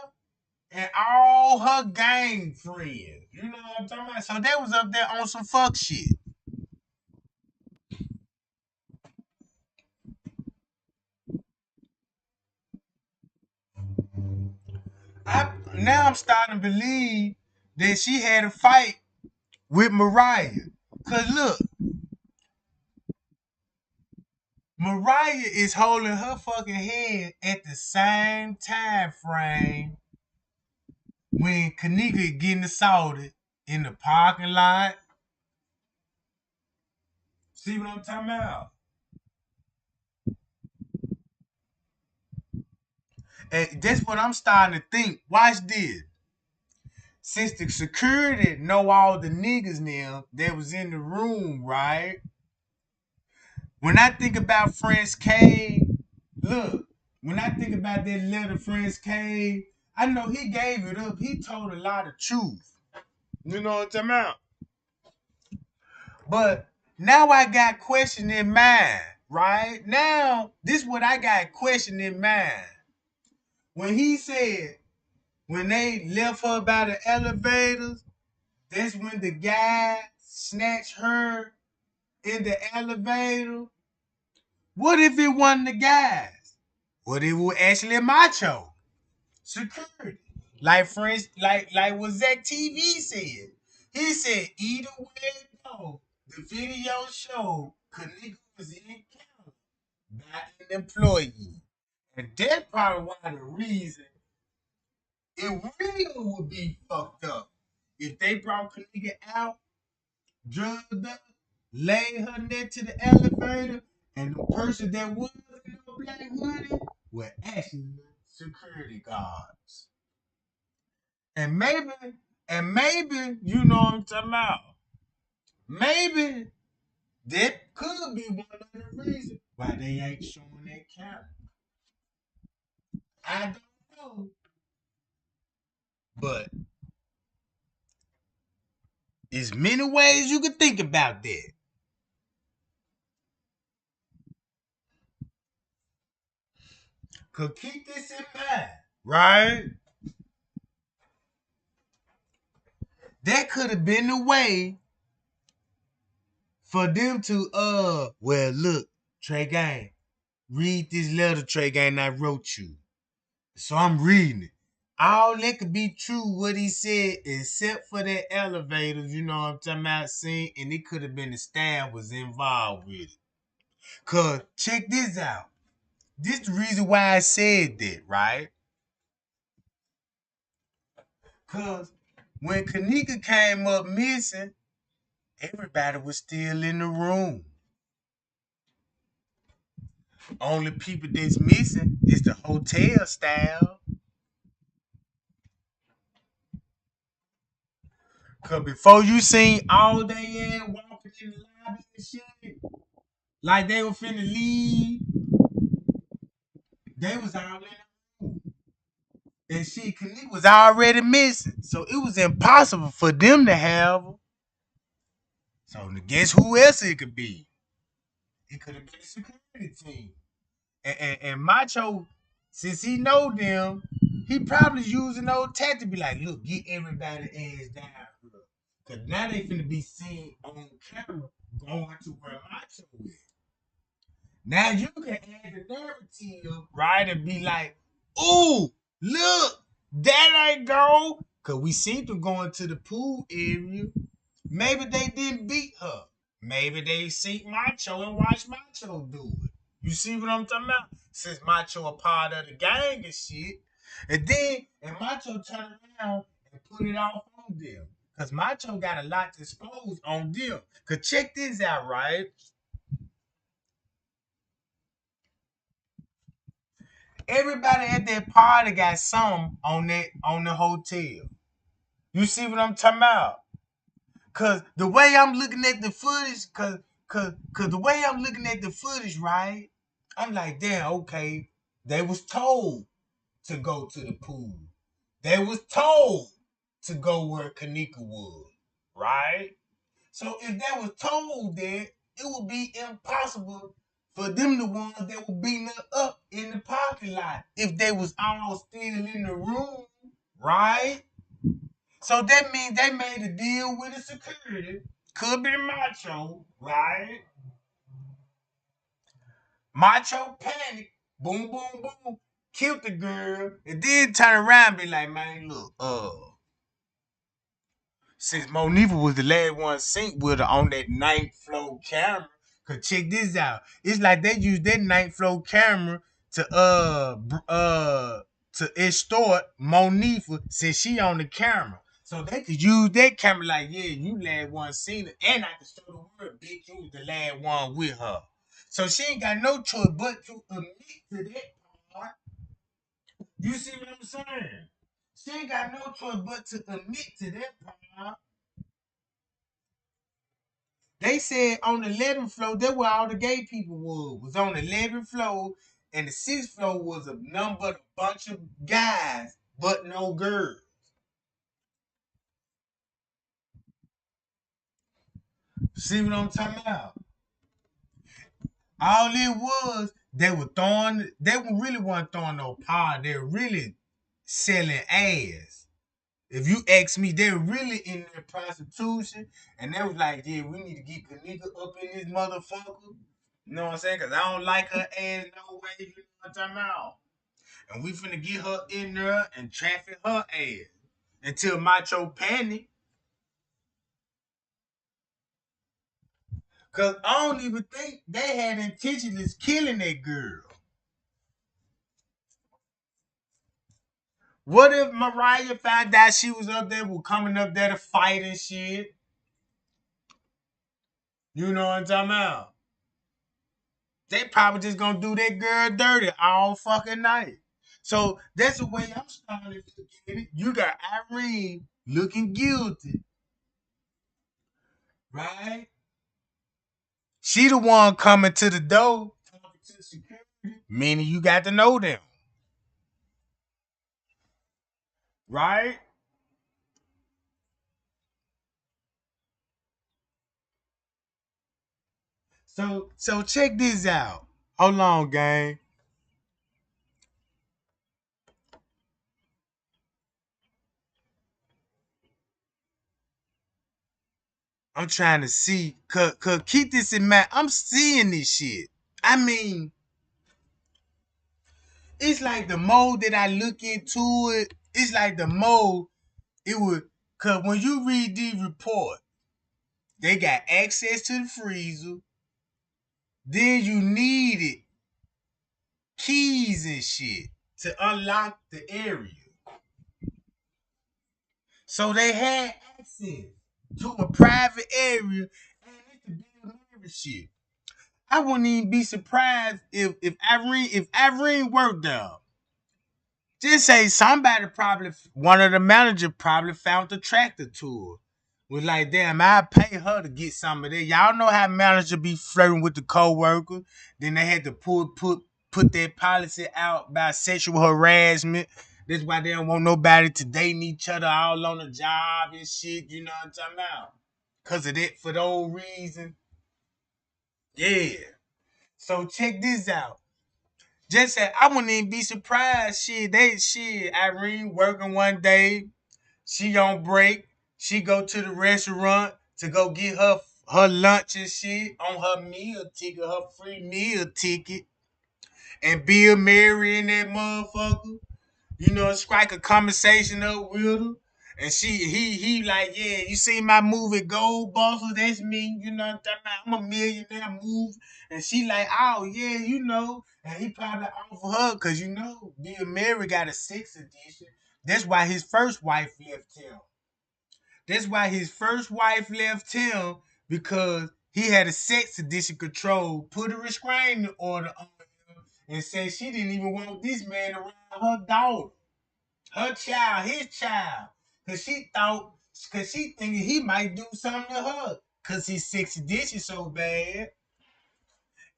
Speaker 1: and all her gang friends. You know what I'm talking about? So they was up there on some fuck shit. Now I'm starting to believe that she had a fight with Mariah. Cause look, Mariah is holding her fucking head at the same time frame when Kenneka getting assaulted in the parking lot. See what I'm talking about? And that's what I'm starting to think. Watch this. Since the security know all the niggas now that was in the room, right? When I think about Friends Cave, look, when I think about that letter Friends Cave, I know he gave it up. He told a lot of truth. You know what I'm talking about? But now I got question in mind, right? Now, this is what I got question in mind. When he said, when they left her by the elevators, that's when the guy snatched her in the elevator. What if it wasn't the guys? What if it was actually Macho? Security. Like friends, like what Zach TV said. He said either way it go, the video showed Kenneka was in county by an employee. And that's probably why the reason it really would be fucked up. If they brought Kenneka out, drugged up, laid her next to the elevator, and the person that was in the black hoodie were actually security guards. And maybe, and maybe, you know what I'm talking about. Maybe that could be one of the reasons why they ain't showing that camera. I don't know. But there's many ways you could think about that. Cause keep this in mind, right? That could have been the way for them to well look, Trey Gang, read this letter, Trey Gang, I wrote you. So I'm reading it. All that could be true what he said, except for that elevator, you know what I'm talking about, scene, and it could have been the staff was involved with it. Cause check this out. This the reason why I said that, right? Cause when Kenneka came up missing, everybody was still in the room. Only people that's missing is the hotel staff. Cause before you seen all they in walking in the lobby and shit, like they were finna leave, they was all in the room. And shit, Kenneka was already missing. So it was impossible for them to have her. So guess who else it could be? It could have been a security team. And Macho, since he know them, he probably using those tactics to be like, look, get everybody ass down here. Cause now they finna be seen on camera going to where Macho is. Now you can add the narrative, right? And be like, ooh, look, that ain't go. Cause we seen them going to the pool area. Maybe they didn't beat her. Maybe they see Macho and watch Macho do it. You see what I'm talking about? Since Macho a part of the gang and shit. And Macho turned around and put it off on them. Cause Macho got a lot to expose on them. Cause check this out, right? Everybody at that party got some on the hotel. You see what I'm talking about? Cause the way I'm looking at the footage, cause the way I'm looking at the footage, right? I'm like, damn, okay. They was told to go to the pool. They was told to go where Kenneka was, right? So if they was told that, it would be impossible for them the ones that were beating her up in the parking lot if they was all still in the room, right? So that means they made a deal with the security. Could be Macho, right? Macho panic, boom, boom, boom, killed the girl, and then turn around and be like, man, look, since Monifa was the last one synced with her on that ninth floor camera, cause check this out. It's like they used that ninth floor camera to to extort Monifa since she on the camera. So they could use that camera like, yeah, you last one seen it, and I could show the world, bitch, you was the last one with her. So she ain't got no choice but to admit to that part. You see what I'm saying? She ain't got no choice but to admit to that part. They said on the 11th floor, that's where all the gay people was on the 11th floor, and the 6th floor was a number of bunch of guys, but no girls. See what I'm talking about? All it was, they were really weren't throwing no power. They were really selling ass. If you ask me, they're really in their prostitution, and they was like, yeah, we need to get the nigga up in this motherfucker. You know what I'm saying? Cause I don't like her ass no way. You know what I'm talking about? And we finna get her in there and traffic her ass until Macho panic. Cause I don't even think they had intentions of killing that girl. What if Mariah found out she was up there, was coming up there to fight and shit? You know what I'm talking about? They probably just gonna do that girl dirty all fucking night. So that's the way I'm starting to look at it. You got Irene looking guilty, right? She the one coming to the door, talking to the security, meaning you got to know them, right? So check this out. Hold on, gang. I'm trying to see, cause keep this in mind. I'm seeing this shit. I mean, it's like the more that I look into it, it's like the more it would. Cause when you read the report, they got access to the freezer. Then you needed keys and shit to unlock the area. So they had access to a private area and they could build membership. I wouldn't even be surprised if Irene worked there. Just say somebody probably one of the managers probably found the tractor to her. Was like, damn, I pay her to get some of that. Y'all know how manager be flirting with the co-worker. Then they had to put their policy out about sexual harassment. That's why they don't want nobody to date each other all on the job and shit. You know what I'm talking about? Cause of that, for those reasons. Yeah. So check this out. Just say I wouldn't even be surprised. Shit, Irene working one day. She on break. She go to the restaurant to go get her lunch and shit on her meal ticket, her free meal ticket. And Bill Mary in that motherfucker. You know, strike a conversation up with her. And he like, yeah, you see my movie Gold Busters, that's me, you know what I'm talking about? I'm a millionaire move. And she like, oh yeah, you know. And he probably offer her, cause you know, Bill Murray got a 6th edition. That's why his first wife left him. That's why his first wife left him, because he had a sex addiction control, put a restraining order on him, and said she didn't even want this man around her daughter, her child, his child. Cause she thinking he might do something to her. Cause his sex addiction so bad.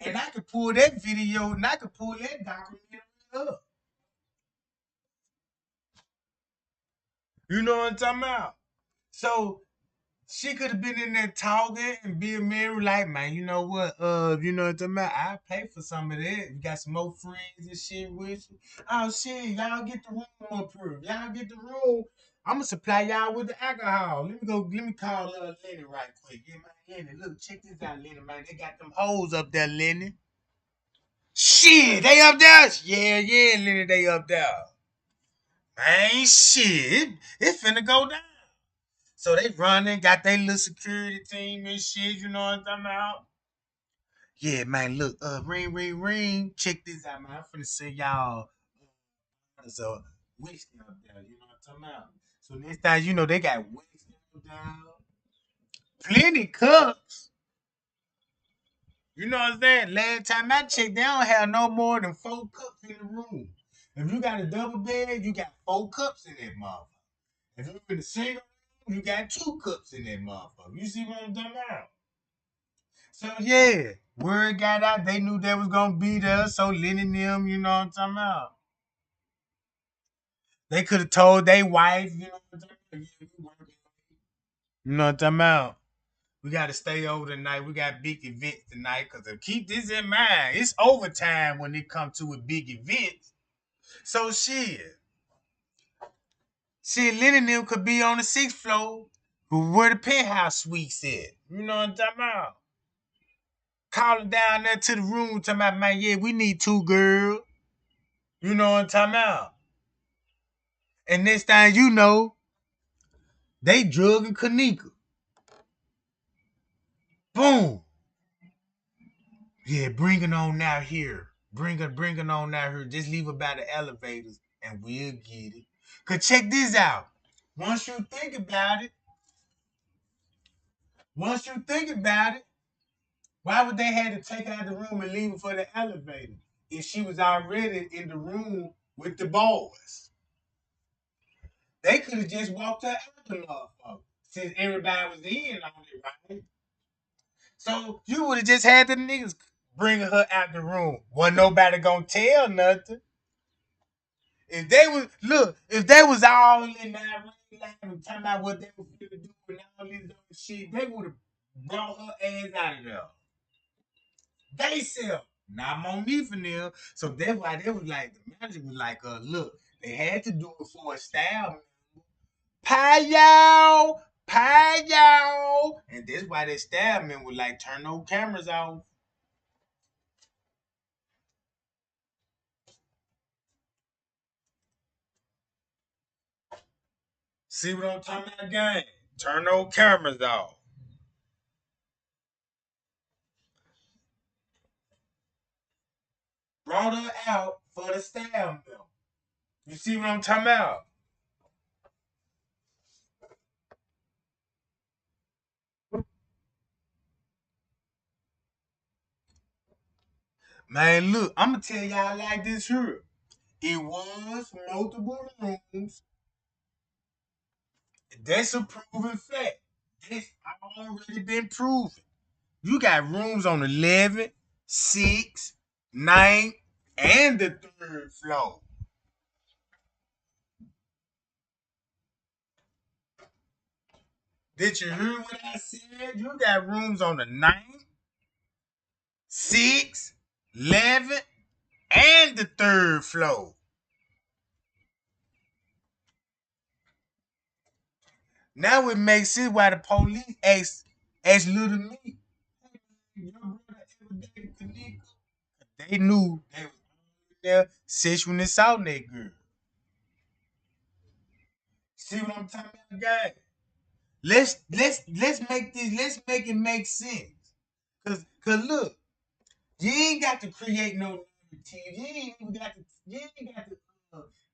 Speaker 1: And I could pull that video and I could pull that documentary up. You know what I'm talking about? So she could have been in there talking and being married, like, man, you know what? You know what I'm talking about? I pay for some of that. You got some more friends and shit with you. Oh shit, y'all get the room approved. Y'all get the room. I'm gonna supply y'all with the alcohol. Let me call Lenny right quick. Yeah, man, Lenny, look, check this out, Lenny, man. They got them hoes up there, Lenny. Shit, they up there? Yeah, yeah, Lenny, they up there. Man, shit, it finna go down. So they running, got their little security team and shit, you know what I'm talking about? Yeah, man, look, ring, ring, ring. Check this out, man. I'm finna send y'all so whiskey up there, you know what I'm talking about? So next time, you know, they got whiskey up there, plenty cups. You know what I'm saying? Last time I checked, they don't have no more than 4 cups in the room. If you got a double bed, you got 4 cups in that motherfucker. If you in a single room, you got 2 cups in that motherfucker. You see what I'm talking about? So yeah, word got out. They knew they was gonna be there. So Lenny and them, you know what I'm talking about. They could have told their wife, you know what I'm talking about. Yeah, we working. You know what I'm talking about. We got to stay over tonight. We got big events tonight. Cause keep this in mind, it's overtime when it comes to a big events. So shit, Lenny and them could be on the 6th floor, where the penthouse suites at. You know what I'm talking about. Calling down there to the room, talking about, man, yeah, we need 2 girls. You know what I'm talking about? And next time you know, they drugging Kenneka. Boom. Yeah, bring it on out here. Bring it on out here. Just leave it by the elevators and we'll get it. Cause check this out. Once you think about it, once you think about it, why would they have to take her out the room and leave her for the elevator if she was already in the room with the boys? They could have just walked her out the motherfucker since everybody was in on it, right? So you would have just had the niggas bringing her out the room. Wasn't nobody gonna tell nothing. If they was if they was all in that ring line and talking about what they were finna do and all this other shit, they would have brought her ass out of there. They self, not Monique and them. So that's why they was like, the manager was like, look, they had to do it for a style. Pie y'all. And that's why that style man would like turn those cameras off. See what I'm talking about, gang? Turn those cameras off. Brought her out for the style mill. You see what I'm talking about? Man, look, I'm gonna tell y'all like this here. It was multiple rooms. That's a proven fact. That's already been proven. You got rooms on 11, 6, 9, and the 3rd floor. Did you hear what I said? You got rooms on the 9th, 6, 11, and the 3rd floor. Now it makes sense why the police asked little me. Your brother ever dated Kenneka? They knew they was there sexually assaulting that girl. See what I'm talking about, guys? Let's make it make sense. Cause look, you ain't got to create no narrative. You ain't got to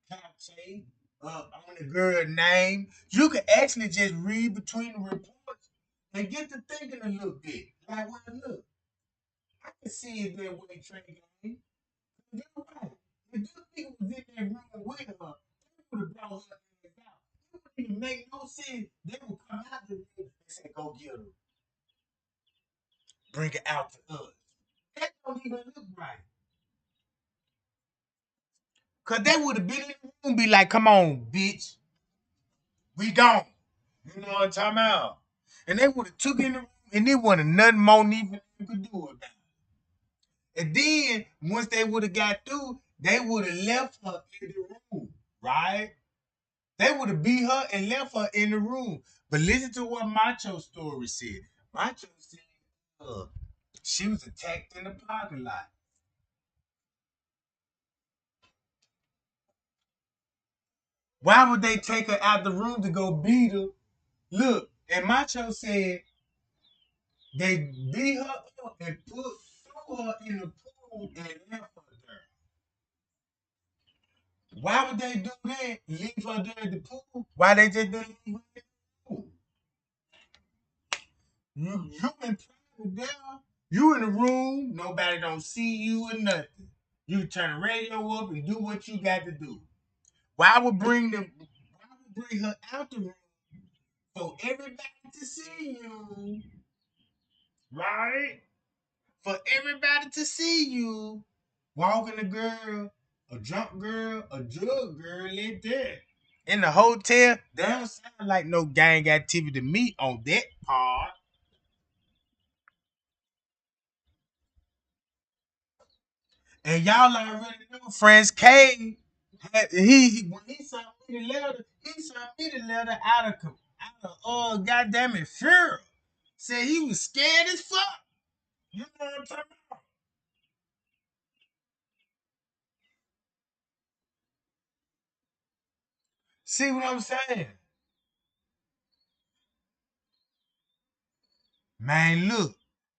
Speaker 1: capture on the girl name. You can actually just read between the reports and get to thinking a little bit. Like, well, look, I can see it that way, Trey Gang. You're right. If this nigga was in that room with her, they would have brought her ass out. It wouldn't even make no sense. They would come out the room and say, go get her. Bring it out to us. That don't even look right. Cause they would have been in the room and be like, come on, bitch. We gone. You know what I'm talking about? And they would have took in the room and there wasn't nothing more even could do about it. And then once they would have got through, they would have left her in the room, right? They would have beat her and left her in the room. But listen to what Macho's story said. Macho said she was attacked in the parking lot. Why would they take her out the room to go beat her? Look, and Macho said they beat her up and threw her in the pool and left her there. Why would they do that? Leave her there at the pool? Why they just didn't leave her at the pool? You been private there. You in the room, nobody don't see you or nothing. You turn the radio up and do what you got to do. Why would bring her out the room for everybody to see you? Right? For everybody to see you walking a girl, a drunk girl, a drug girl like that. In the hotel, they don't sound like no gang activity to me on that part. And y'all already know Franz K. When he sent me the letter, he sent me the letter out of goddamn it fear. Said he was scared as fuck. You know what I'm talking about? See what I'm saying? Man, look,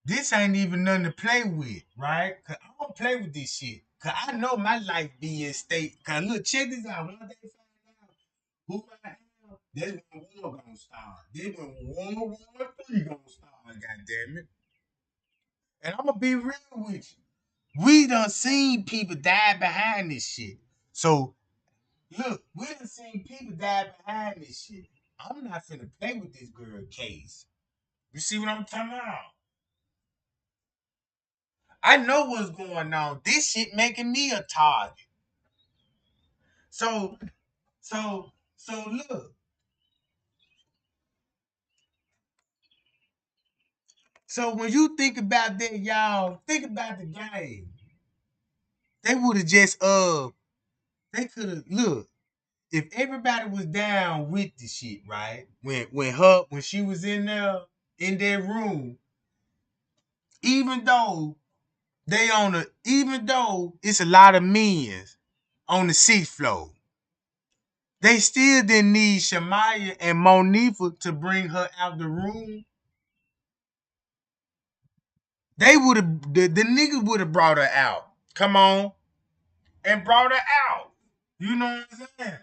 Speaker 1: this ain't even nothing to play with, right? Cause I don't play with this shit. Cause I know my life be at stake. Cause look, check this out. Once they find out who I am, that's when war gonna start. Then when World War III gonna start, goddamn it. And I'm gonna be real with you. We done seen people die behind this shit. So look, we done seen people die behind this shit. I'm not finna play with this girl case. You see what I'm talking about? I know what's going on. This shit making me a target. So, so look. So when you think about that, y'all, think about the game. They would have just they could have look. If everybody was down with the shit, right? When she was in there in that room, even though even though it's a lot of men on the sixth floor, they still didn't need Shamaya and Monifa to bring her out the room. They would have the niggas would have brought her out. Come on. And brought her out. You know what I'm saying?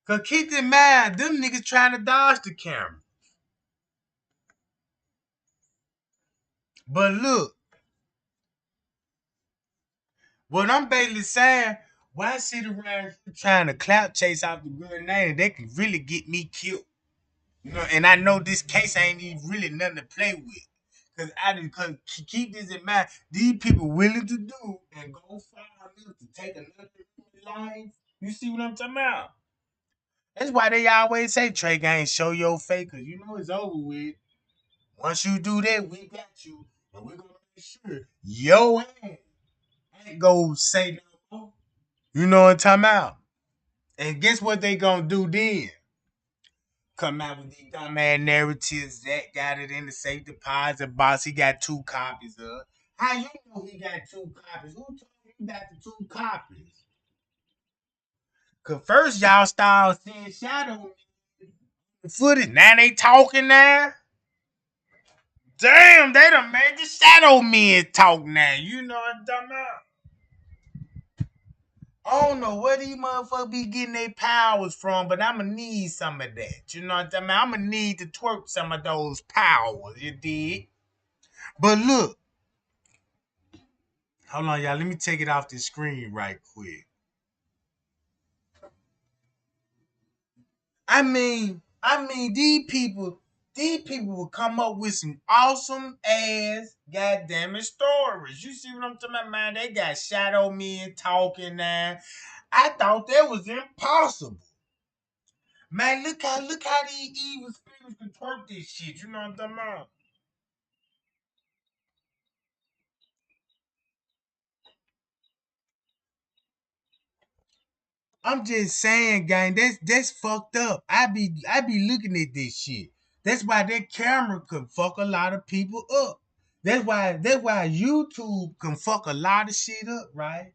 Speaker 1: Cause keep in mind, them niggas trying to dodge the camera. But look, what I'm basically saying, why sit around trying to clout chase out the good name? They can really get me killed. You know, and I know this case ain't even really nothing to play with. Cause keep this in mind, these people willing to do and go far enough to take another life. You see what I'm talking about? That's why they always say Trey Gang show your face, cause you know it's over with. Once you do that, we got you, and we're gonna make sure your ass ain't go say no more. You know what I'm talking about? And guess what they gonna do then? Come out with these dumbass narratives. Zach got it in the safe deposit box. He got two copies of. How you know he got two copies? Who told you got the two copies. Cause first y'all started saying shadow footage. Now they talking now. Damn, they done made the shadow men talk now. You know what I'm talking about? I don't know where these motherfuckers be getting their powers from, but I'ma need some of that. You know what I'm talking about? I'ma need to twerk some of those powers, you dig? But look, hold on, y'all. Let me take it off the screen right quick. I mean, these people will come up with some awesome ass goddamn it stories. You see what I'm talking about, man? They got shadow men talking now. I thought that was impossible. Man, look how these evil spirits can twerk this shit. You know what I'm talking about? I'm just saying, gang, that's fucked up. I be looking at this shit. That's why that camera could fuck a lot of people up. That's why YouTube can fuck a lot of shit up, right?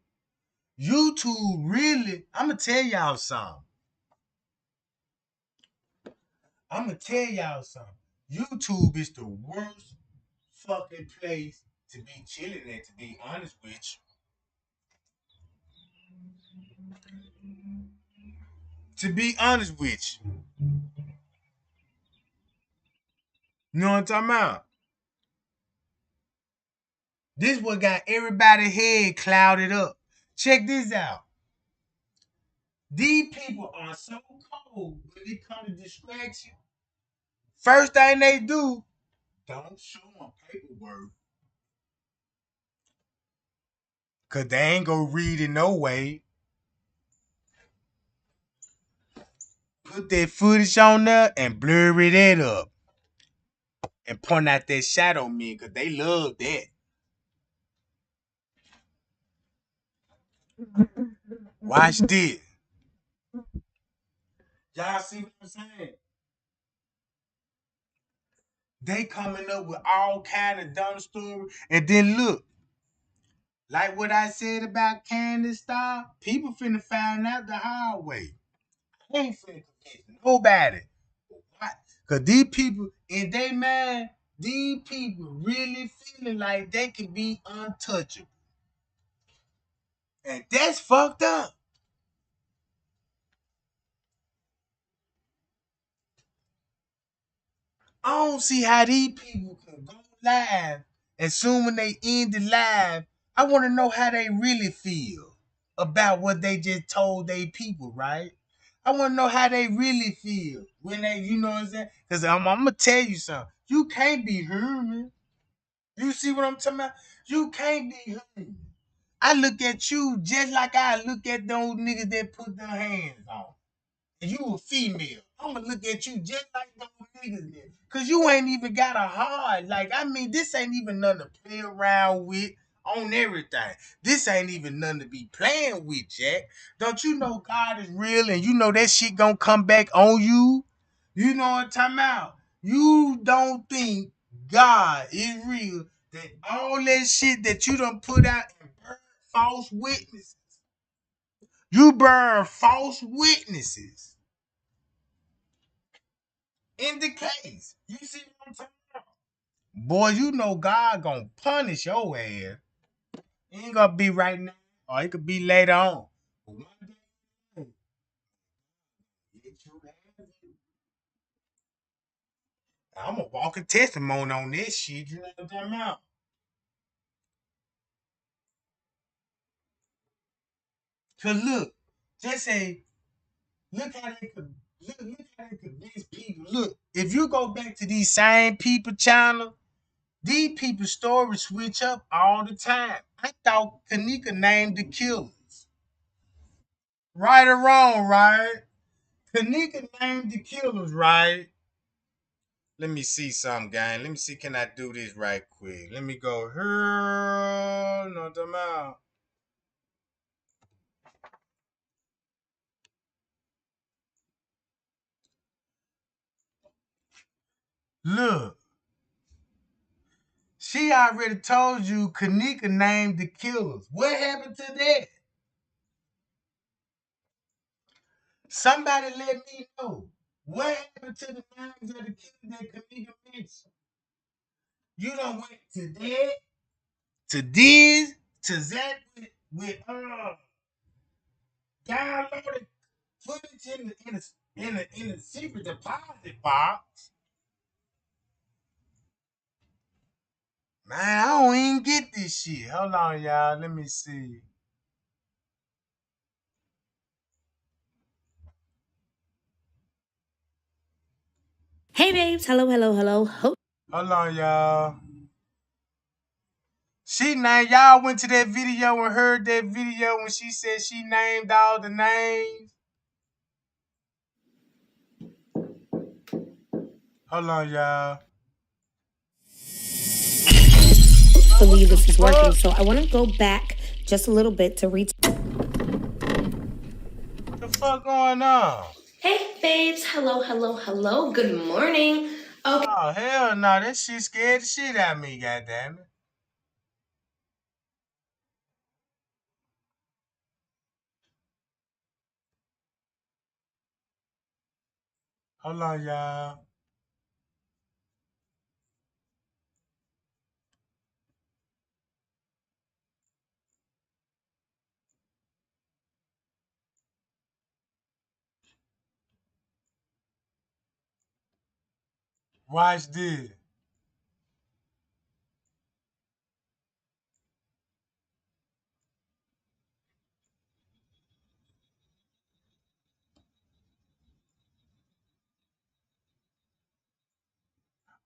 Speaker 1: YouTube really, I'ma tell y'all something. I'ma tell y'all something. YouTube is the worst fucking place to be chilling at, to be honest with you. To be honest with you. You know what I'm talking about? This what got everybody head clouded up. Check this out. These people are so cold when it comes to distraction. First thing they do, don't show them paperwork. Cause they ain't gonna read it no way. Put that footage on there and blur it up. And point out that shadow man, cause they love that. Watch this. Y'all see what I'm saying? They coming up with all kind of dumb stories. And then look, like what I said about Candace Star, people finna find out the hard way. I ain't finna convince nobody. Why? Cause these people, in they mind, these people really feeling like they can be untouchable. And that's fucked up. I don't see how these people can go live, and soon when they end the live, I want to know how they really feel about what they just told they people, right? I want to know how they really feel when they, you know what I'm saying? Because I'm going to tell you something. You can't be human. You see what I'm talking about? You can't be human. I look at you just like I look at those niggas that put their hands on and you a female, I'ma look at you just like those niggas did. Cause you ain't even got a heart. Like, I mean, this ain't even nothing to play around with on everything. This ain't even nothing to be playing with, Jack. Don't you know God is real and you know that shit gonna come back on you? You know what I'm talking about? You don't think God is real, that all that shit that you done put out and burn false witnesses. You burn false witnesses in the case. You see what I'm talking about? Boy, you know God gonna punish your ass. It ain't gonna be right now, or it could be later on. But one day, I'm a walking testimony on this shit. You know what I'm talking about? Cause look, just say, look how they convince people. Look, if you go back to these same people channel, these people's stories switch up all the time. I thought Kenneka named the killers. Right or wrong, right? Kenneka named the killers, right? Let me see something, gang. Let me see, can I do this right quick? Let me go here. No, them out. Look, She already told you Kenneka named the killers. What happened to that? Somebody let me know. What happened to the names of the killers that Kenneka mentioned? You don't went to that, to this, to that with downloaded footage in the secret deposit box. Man, I don't even get this shit. Hold on, y'all. Let me see.
Speaker 2: Hey babes, hello, hello, hello.
Speaker 1: Hold on, y'all. She named y'all went to that video and heard that video when she said she named all the names. Hold on, y'all.
Speaker 2: Believe
Speaker 1: The
Speaker 2: this is working.
Speaker 1: fuck?
Speaker 2: So I want to go back just a little bit to read.
Speaker 1: The fuck going on?
Speaker 2: Hey babes, hello, hello, hello. Good morning. Okay.
Speaker 1: Oh hell no, that shit scared the shit out of me, goddamn it. Hold on, y'all. Watch this.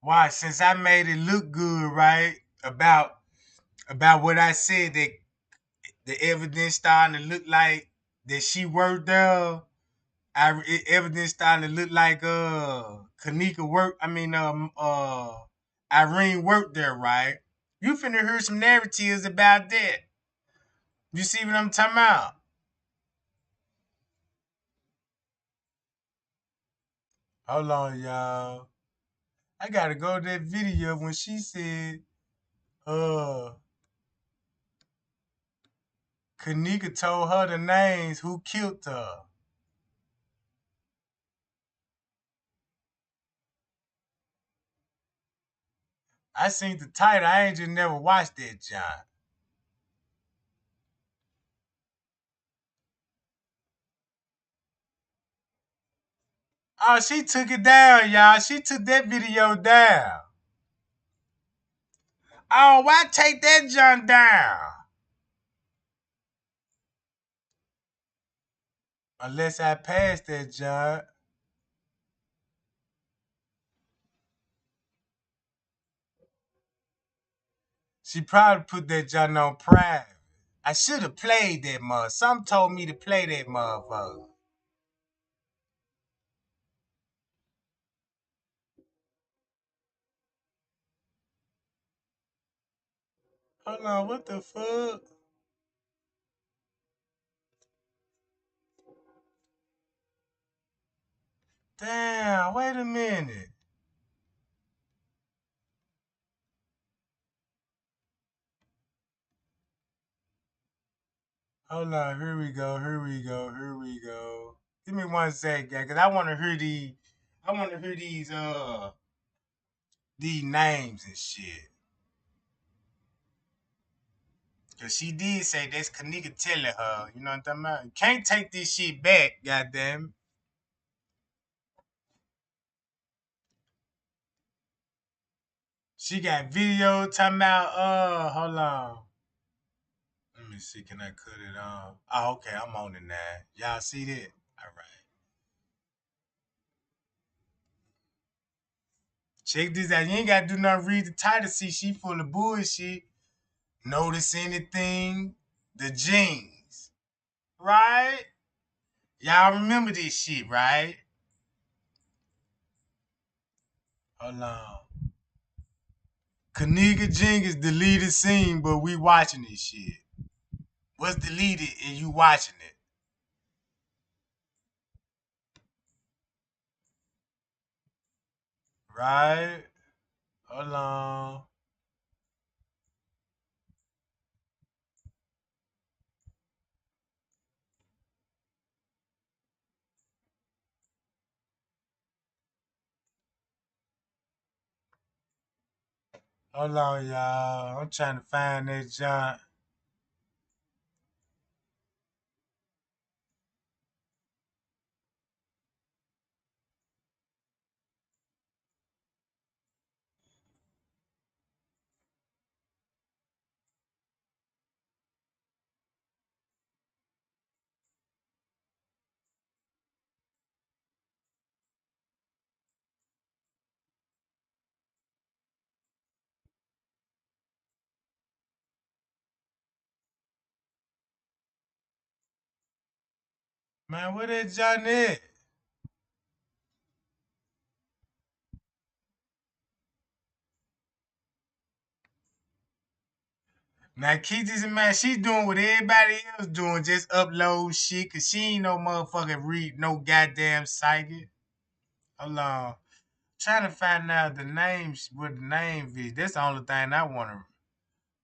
Speaker 1: Watch, since I made it look good, right? About what I said that the evidence starting to look like that she worked there. Evidence starting to look like Kenneka work. I mean Irene worked there, right? You finna hear some narratives about that. You see what I'm talking about? Hold on, y'all. I gotta go to that video when she said, uh, Kenneka told her the names who killed her. I seen the title. I ain't just never watched that, John. Oh, she took it down, y'all. She took that video down. Oh, why take that John down? Unless I pass that, John. She probably put that John on private. I should have played that mother. Some told me to play that motherfucker. Hold on, what the fuck? Damn, wait a minute. Hold on, here we go, here we go, here we go. Give me one sec, guy, cause I wanna hear these names and shit. Cause she did say that's Kenneka telling her, you know what I'm talking about? You can't take this shit back, goddamn. She got video talking about hold on. Let me see, can I cut it on? Oh, okay, I'm on it now. Y'all see that? All right. Check this out. You ain't gotta do nothing, read the title. See, she full of bullshit. Notice anything? The jeans. Right? Y'all remember this shit, right? Hold on. Kenneka Jenkins deleted scene, but we watching this shit. What's deleted and you watching it? Right? Hold on. Hold on, y'all. I'm trying to find that John. Man, where that John at? Now, Keith's man, she doing what everybody else doing, just upload shit, cause she ain't no motherfucking read no goddamn psychic. Hold on. Trying to find out the names, what the name is. That's the only thing I want to,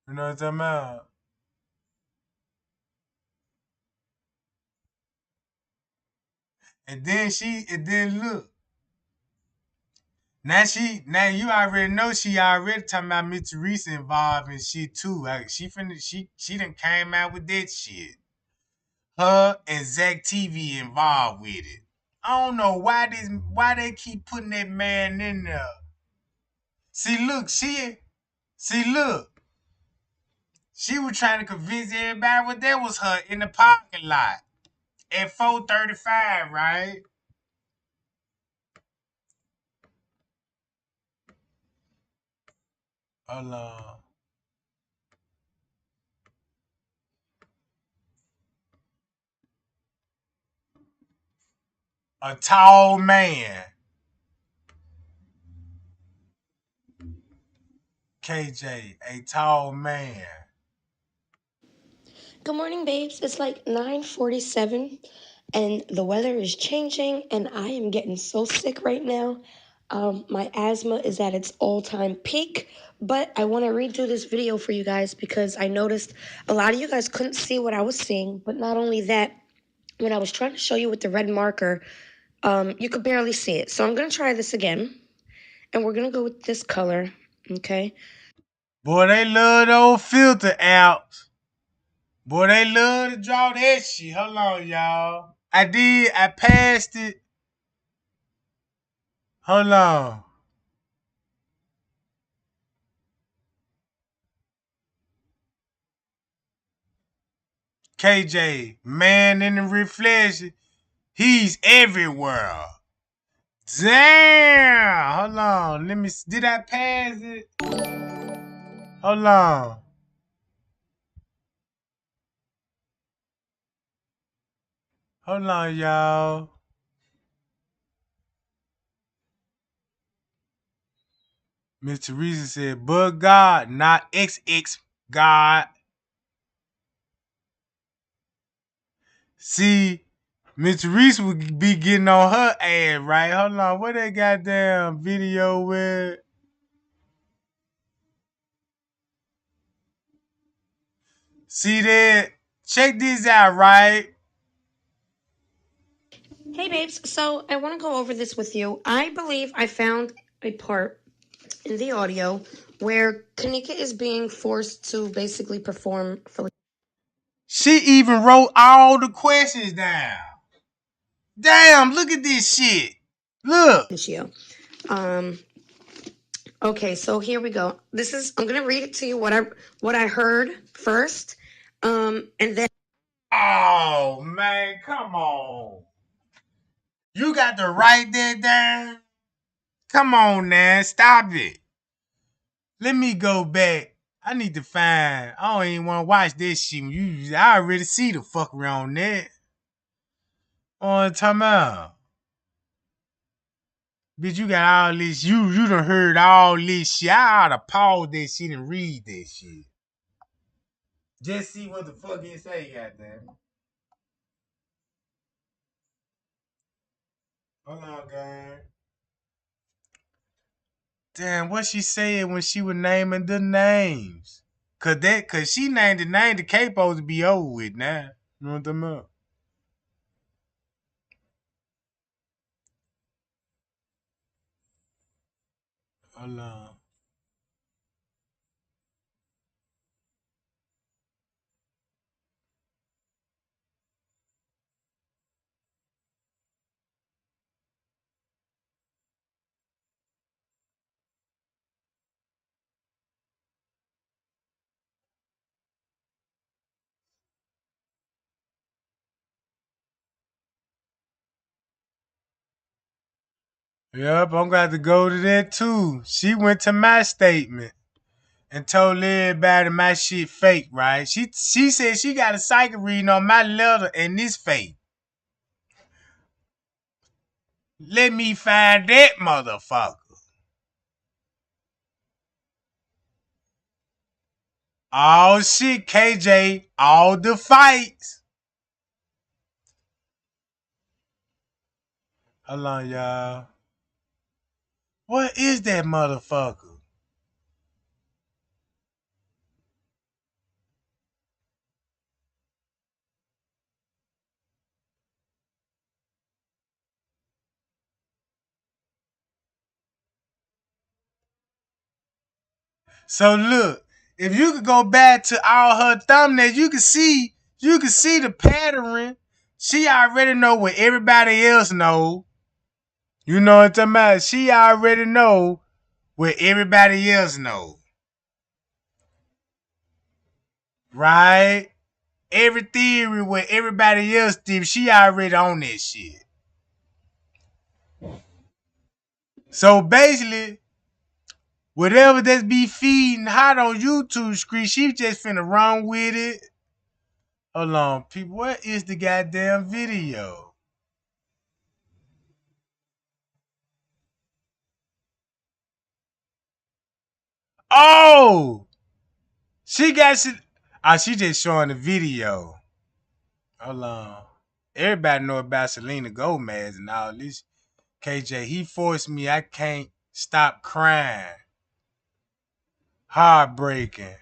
Speaker 1: you know what I'm talking about? And then look. Now you already know she already talking about Miss Teresa involved in shit too. Like she done came out with that shit. Her and Zach TV involved with it. I don't know why they keep putting that man in there. See, look, she was trying to convince everybody what that was her in the parking lot at 4:35, right? Hold on. A tall man, KJ, a tall man.
Speaker 2: Good morning, babes. It's like 9:47 and the weather is changing and I am getting so sick right now. My asthma is at its all-time peak, but I want to redo this video for you guys because I noticed a lot of you guys couldn't see what I was seeing, but not only that, when I was trying to show you with the red marker, you could barely see it. So I'm going to try this again, and we're going to go with this color, okay?
Speaker 1: Boy, they love those filter apps. Boy, they love to draw that shit. Hold on, y'all. I did. I passed it. Hold on. KJ, man in the reflection. He's everywhere. Damn. Hold on. Let me. Did I pass it? Hold on. Hold on, y'all. Miss Teresa said, but God, not XX God. See, Miss Teresa would be getting on her ass, right? Hold on. What that goddamn video with? See that? Check this out, right?
Speaker 2: Hey, babes. So I want to go over this with you. I believe I found a part in the audio where Kenneka is being forced to basically perform
Speaker 1: She even wrote all the questions down. Damn, look at this shit. Look.
Speaker 2: Felicio. Um, okay, so here we go. I'm gonna read it to you what I heard first. And then
Speaker 1: Oh, man, come on. You got to write that down? Come on, now. Stop it. Let me go back. I need to find. I don't even want to watch this shit. I already see the fuck around that. On time out. Bitch, you got all this. You done heard all this shit. I ought to pause that shit and read that shit. Just see what the fuck it say, goddamn. Hold on, gang. Damn, what she said when she was naming the names. Cause she named the name the K supposed to be over with now. You know what I'm talking about? Hold on. Yep, I'm gonna have to go to that too. She went to my statement and told everybody my shit fake, right? She said she got a psychic reading on my letter and this fake. Let me find that motherfucker. Oh shit, KJ, all the fights. Hold on, y'all. What is that motherfucker? So look, if you could go back to all her thumbnails, you can see the pattern. She already know what everybody else know. You know what I'm talking about? She already know what everybody else know. Right? Every theory what everybody else did, she already on that shit. So basically, whatever that's be feeding hot on YouTube screen, she just finna run with it. Hold on, people. What is the goddamn video? Oh! She got shit. Oh, she just showing the video. Hold on. Everybody know about Selena Gomez and all this. KJ, he forced me. I can't stop crying. Heartbreaking.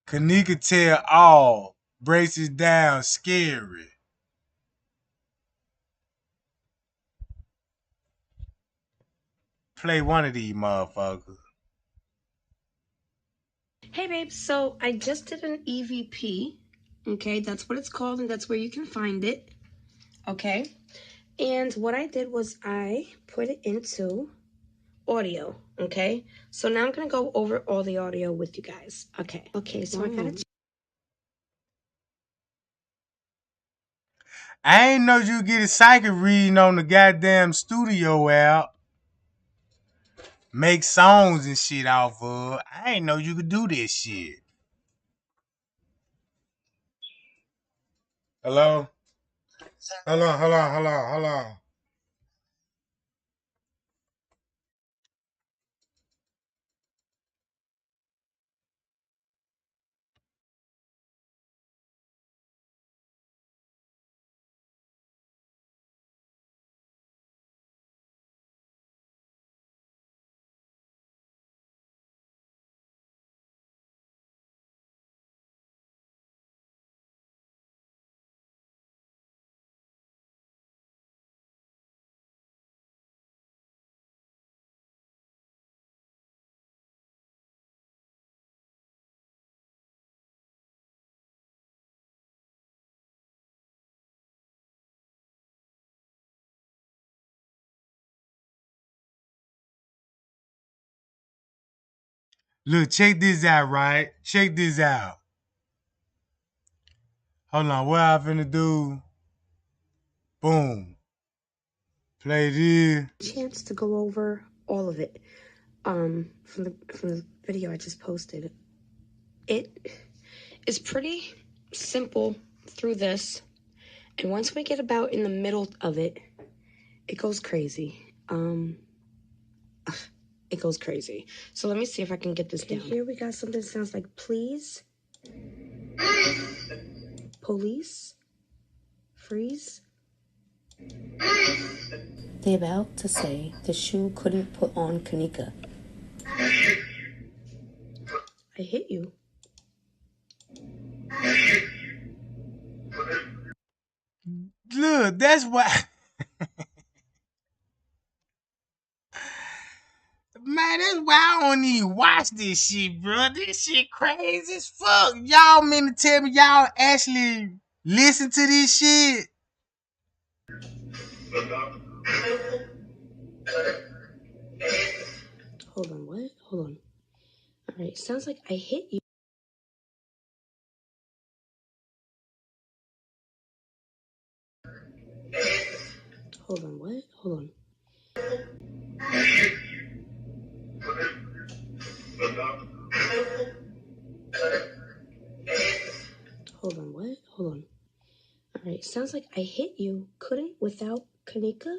Speaker 1: Kenneka tell all. Braces down. Scary. Play one of these motherfuckers.
Speaker 2: Hey babe, so I just did an EVP. Okay, that's what it's called, and that's where you can find it. Okay, and what I did was I put it into audio. Okay, so now I'm gonna go over all the audio with you guys. Okay, so I gotta.
Speaker 1: I ain't know you get a psychic reading on the goddamn studio app. Make songs and shit off of. I ain't know you could do this shit. Hello? Hold on. Look, check this out, right? Check this out. Hold on, what I finna do? Boom. Play this.
Speaker 2: Chance to go over all of it. From the video I just posted. It is pretty simple through this, and once we get about in the middle of it, it goes crazy. It goes crazy. So let me see if I can get this down. Here we got something that sounds like please, police, freeze. They about to say the shoe couldn't put on Kenneka. I hit you.
Speaker 1: Look, that's why. Man, that's why I don't even watch this shit, bro. This shit crazy as fuck. Y'all mean to tell me y'all actually listen to this shit?
Speaker 2: Hold on, what? Hold on. All right, sounds like I hit you. Hold on, what? Hold on. Hold on, what? Hold on. Alright, sounds like I hit you. Couldn't without Kenneka?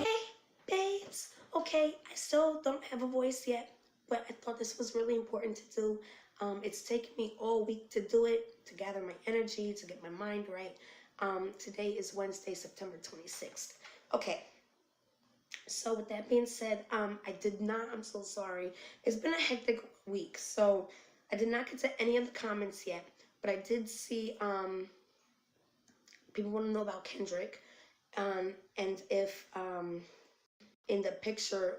Speaker 2: Hey, babes. Okay, I still don't have a voice yet, but I thought this was really important to do. It's taken me all week to do it, to gather my energy, to get my mind right. Today is Wednesday, September 26th. Okay, so with that being said, I'm so sorry. It's been a hectic week, so I did not get to any of the comments yet, but I did see people want to know about Kendrick, and if in the picture.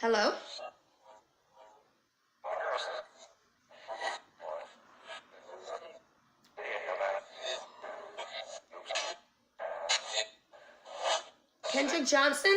Speaker 2: Hello? Kendrick Johnson?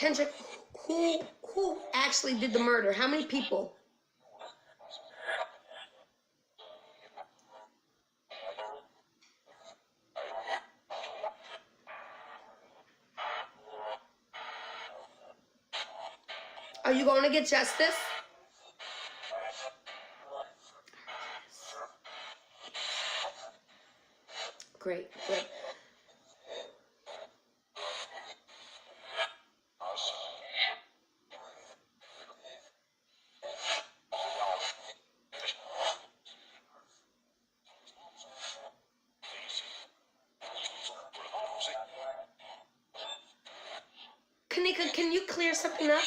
Speaker 2: Kendrick, who actually did the murder? How many people? Are you going to get justice? Great, great. Kenneka, can you clear something up?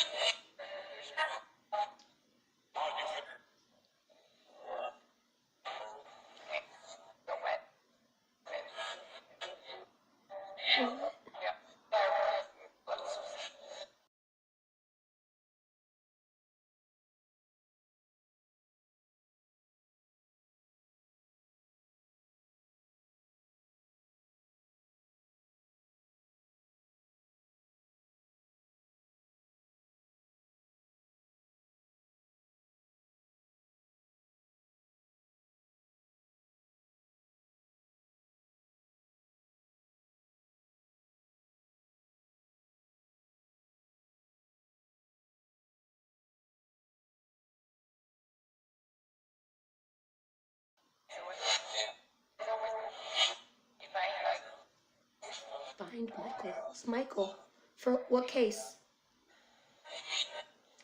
Speaker 2: Find Michael. Who's Michael? For what case?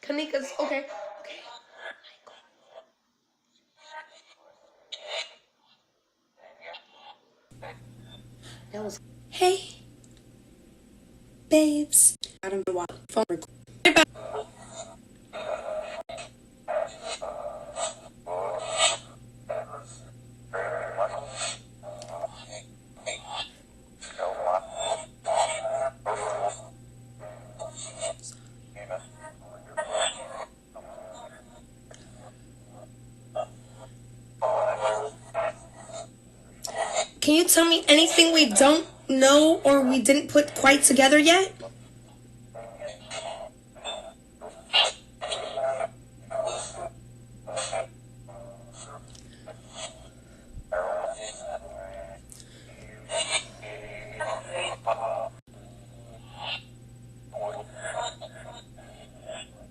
Speaker 2: Kenneka's okay. Okay. That was. Hey, babes. Adam, phone record. Can you tell me anything we don't know or we didn't put quite together yet?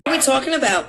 Speaker 2: What are we talking about?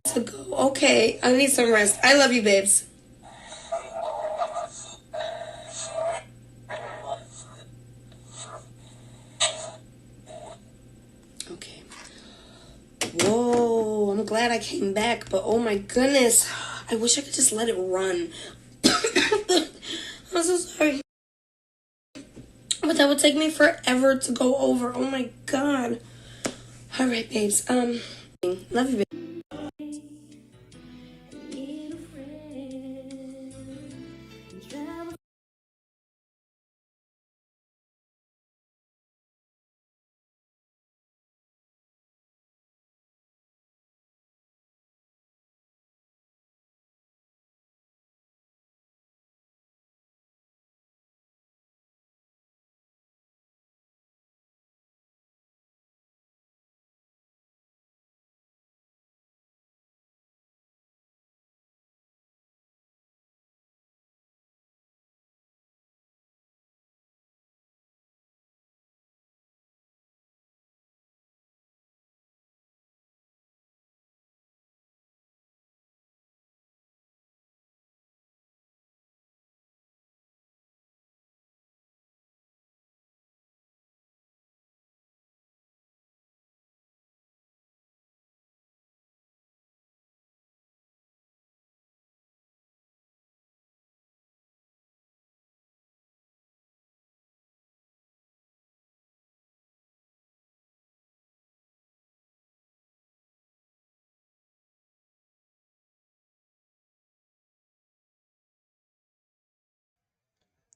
Speaker 2: To go. Okay, I need some rest. I love you, babes. Okay. Whoa, I'm glad I came back, but oh my goodness. I wish I could just let it run. I'm so sorry. But that would take me forever to go over. Oh my god. All right, babes. Love you, babe.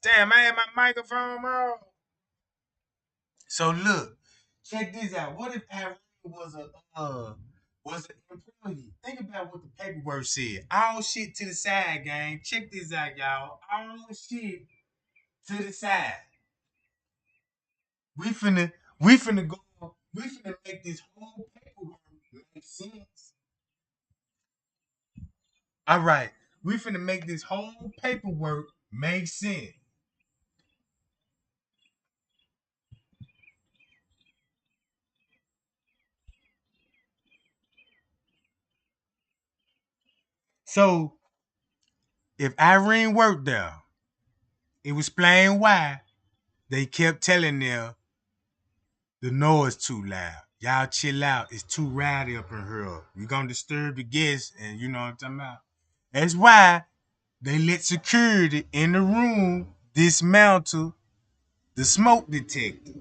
Speaker 1: Damn, I had my microphone on. So look, check this out. What if Irene was a was an employee? Think about what the paperwork said. All shit to the side, gang. Check this out, y'all. All shit to the side. We finna we finna make this whole paperwork make sense. All right, we finna make this whole paperwork make sense. So if Irene worked there, it was explain why they kept telling them the noise too loud. Y'all chill out. It's too rowdy up in here. We gonna disturb the guests, and you know what I'm talking about. That's why they let security in the room dismantle the smoke detector.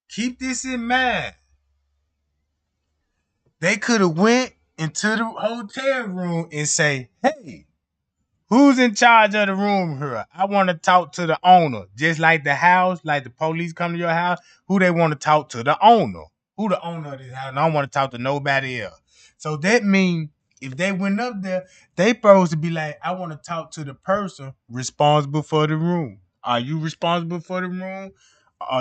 Speaker 1: Keep this in mind. They could have went into the hotel room and say, "Hey, who's in charge of the room here? I want to talk to the owner." Just like the house, like the police come to your house, who they want to talk to? The owner. Who the owner of this house? And I don't want to talk to nobody else. So that means if they went up there, they supposed to be like, "I want to talk to the person responsible for the room. Are you responsible for the room?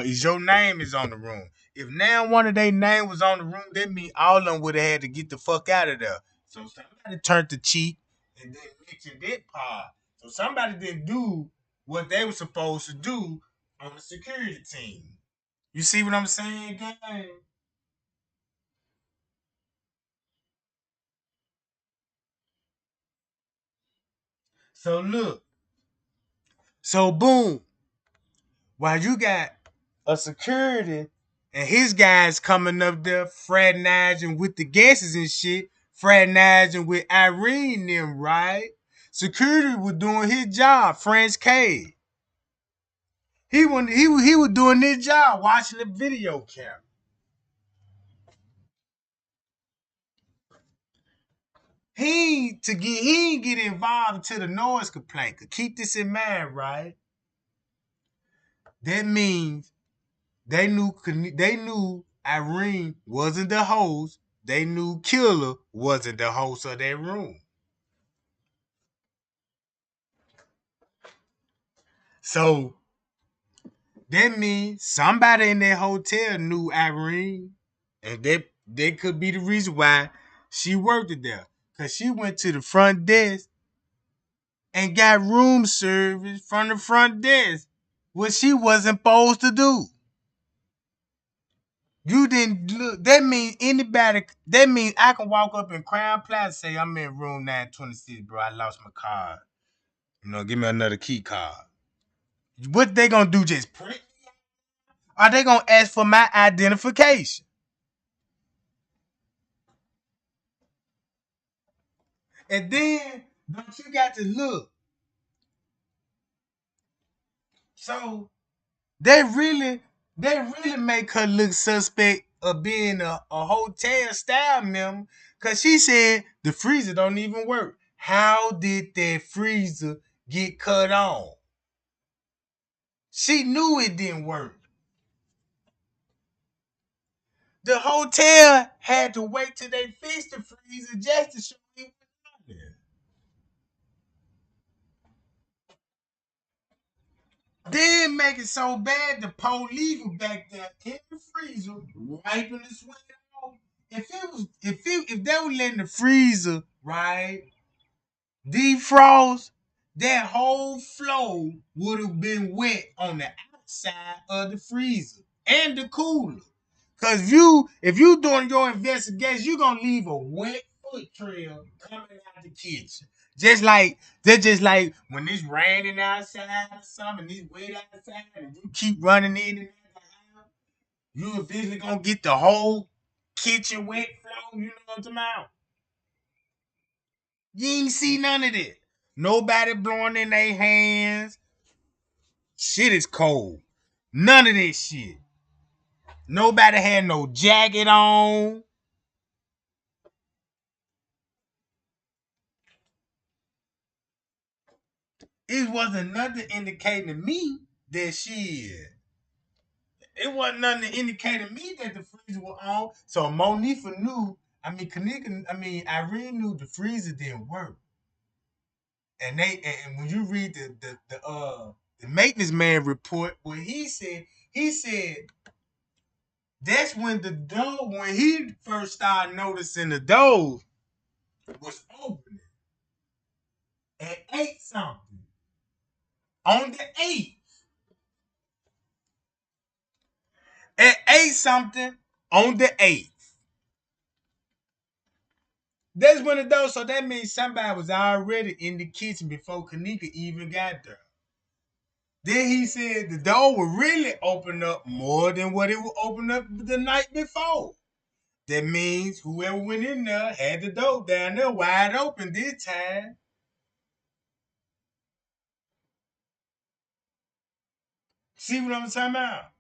Speaker 1: Is your name is on the room?" If now one of their name was on the room, that means all of them would have had to get the fuck out of there. So somebody turned the cheek and then mentioned that part. So somebody didn't do what they were supposed to do on the security team. You see what I'm saying, gang? So look, so boom, while you got a security and his guys coming up there fraternizing with the guests and shit, fraternizing with Irene and them, right? Security was doing his job, French K. He was doing his job, watching the video camera. He ain't get involved to the noise complaint. Keep this in mind, right? That means they knew Irene wasn't the host. They knew Killer wasn't the host of that room. So that means somebody in that hotel knew Irene, and that could be the reason why she worked there. Cause she went to the front desk and got room service from the front desk, what she wasn't supposed to do. You didn't look. That means anybody. That means I can walk up in Crown Plaza and say I'm in room 926, bro. I lost my card. Give me another key card. What they gonna do? Just print? Are they gonna ask for my identification? And then don't you got to look? So they really make her look suspect of being a hotel staff member because she said the freezer don't even work. How did that freezer get cut on? She knew it didn't work. The hotel had to wait till they fixed the freezer just to show it was out there. Then make it so bad the police were back there in the freezer wiping the sweat off. If they were letting the freezer right defrost, that whole floor would have been wet on the outside of the freezer and the cooler. Cause if you doing your investigation, you gonna leave a wet foot trail coming out the kitchen. Just like when it's raining outside or something, and it's wet outside, and you keep running in and out the house, you eventually gonna get the whole kitchen wet floor. You know what I'm talking about? You ain't see none of that. Nobody blowing in their hands. Shit is cold. None of this shit. Nobody had no jacket on. It wasn't nothing indicating to me that it wasn't nothing to indicate to me that the freezer was on. So Monifa knew. I mean, Kenneka. I mean, Irene knew the freezer didn't work. And when you read the maintenance man report, what he said that's when he first started noticing the door was opening at 8 something on the 8th. At 8 something on the 8th. That's when the door. So that means somebody was already in the kitchen before Kenneka even got there. Then he said the door would really open up more than what it would open up the night before. That means whoever went in there had the door down there wide open this time. See what I'm talking about?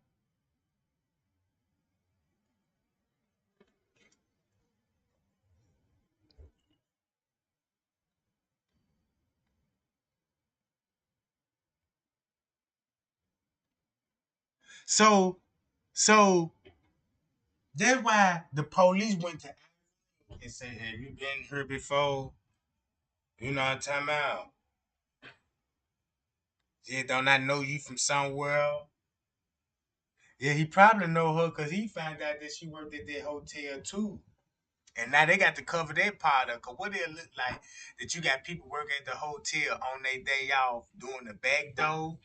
Speaker 1: So, so that's why the police went to and said, "Have you been here before?" You know what I'm talking about? Yeah, don't I know you from somewhere? Yeah, he probably know her because he found out that she worked at that hotel too. And now they got to cover that part of cause what it look like that you got people working at the hotel on their day off doing the back door.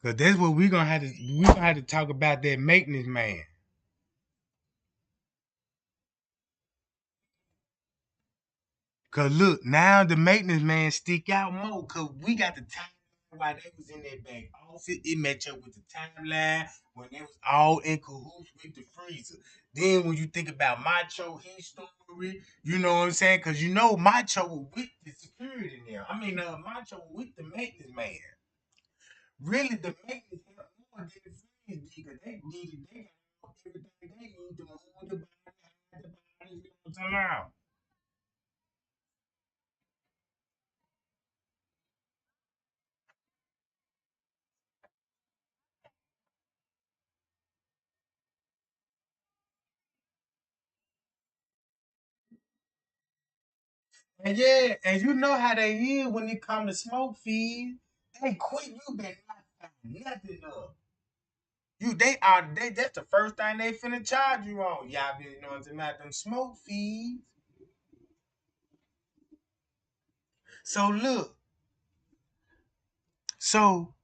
Speaker 1: Cause that's what we gonna have to talk about that maintenance man. Cause look, now the maintenance man stick out more. Cause we got the timeline while they was in that back office. It match up with the timeline when they was all in cahoots with the freezer. Then when you think about Macho, his story, you know what I'm saying? Cause Macho was with the security now. I mean, Macho was with the maintenance man. Really, the maintenance had more than the freezer did. Cause they got everything they need to move the body, hide the body, you know what I'm talking about? And yeah, and you know how they is when it come to smoke fees. They quit. You better not find nothing up. That's the first thing they finna charge you on. Y'all be know what I'm about them smoke fees. So look, so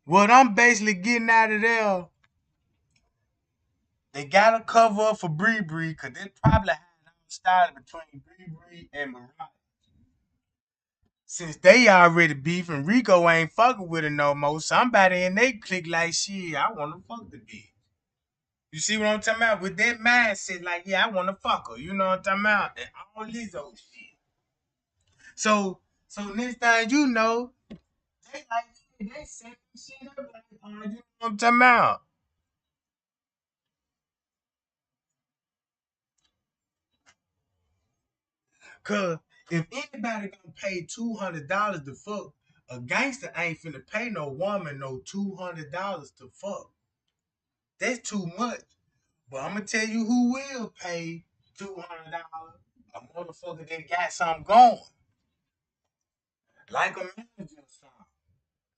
Speaker 1: what I'm basically getting out of there, they gotta cover up for Bree Bree, cause they probably had it started between Bree Bree and Mariah. Since they already beefing, Rico ain't fucking with her no more. Somebody in they click like shit, I wanna fuck the bitch. You see what I'm talking about? With that mindset, like, yeah, I wanna fuck her. You know what I'm talking about? And all this old shit. So next thing you know, they like they set shit up like, you know what I'm talking about? Cause if anybody gonna pay $200 to fuck, a gangster ain't finna pay no woman no $200 to fuck. That's too much. But I'm gonna tell you who will pay $200. A motherfucker that got something going, like a manager or something.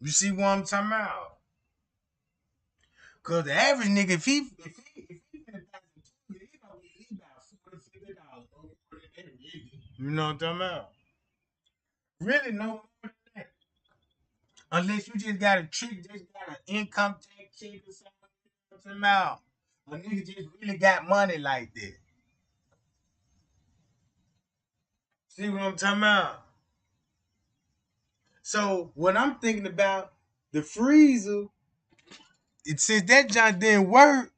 Speaker 1: You see what I'm talking about? Cause the average nigga, if he finna pass the two, he gonna be about $40, $50. You know what I'm talking about? Really no more than that. Unless you just got a trick, just got an income tax check or something. You know what I'm talking about? A nigga just really got money like that. See what I'm talking about? So what I'm thinking about, the freezer, since that junk didn't work,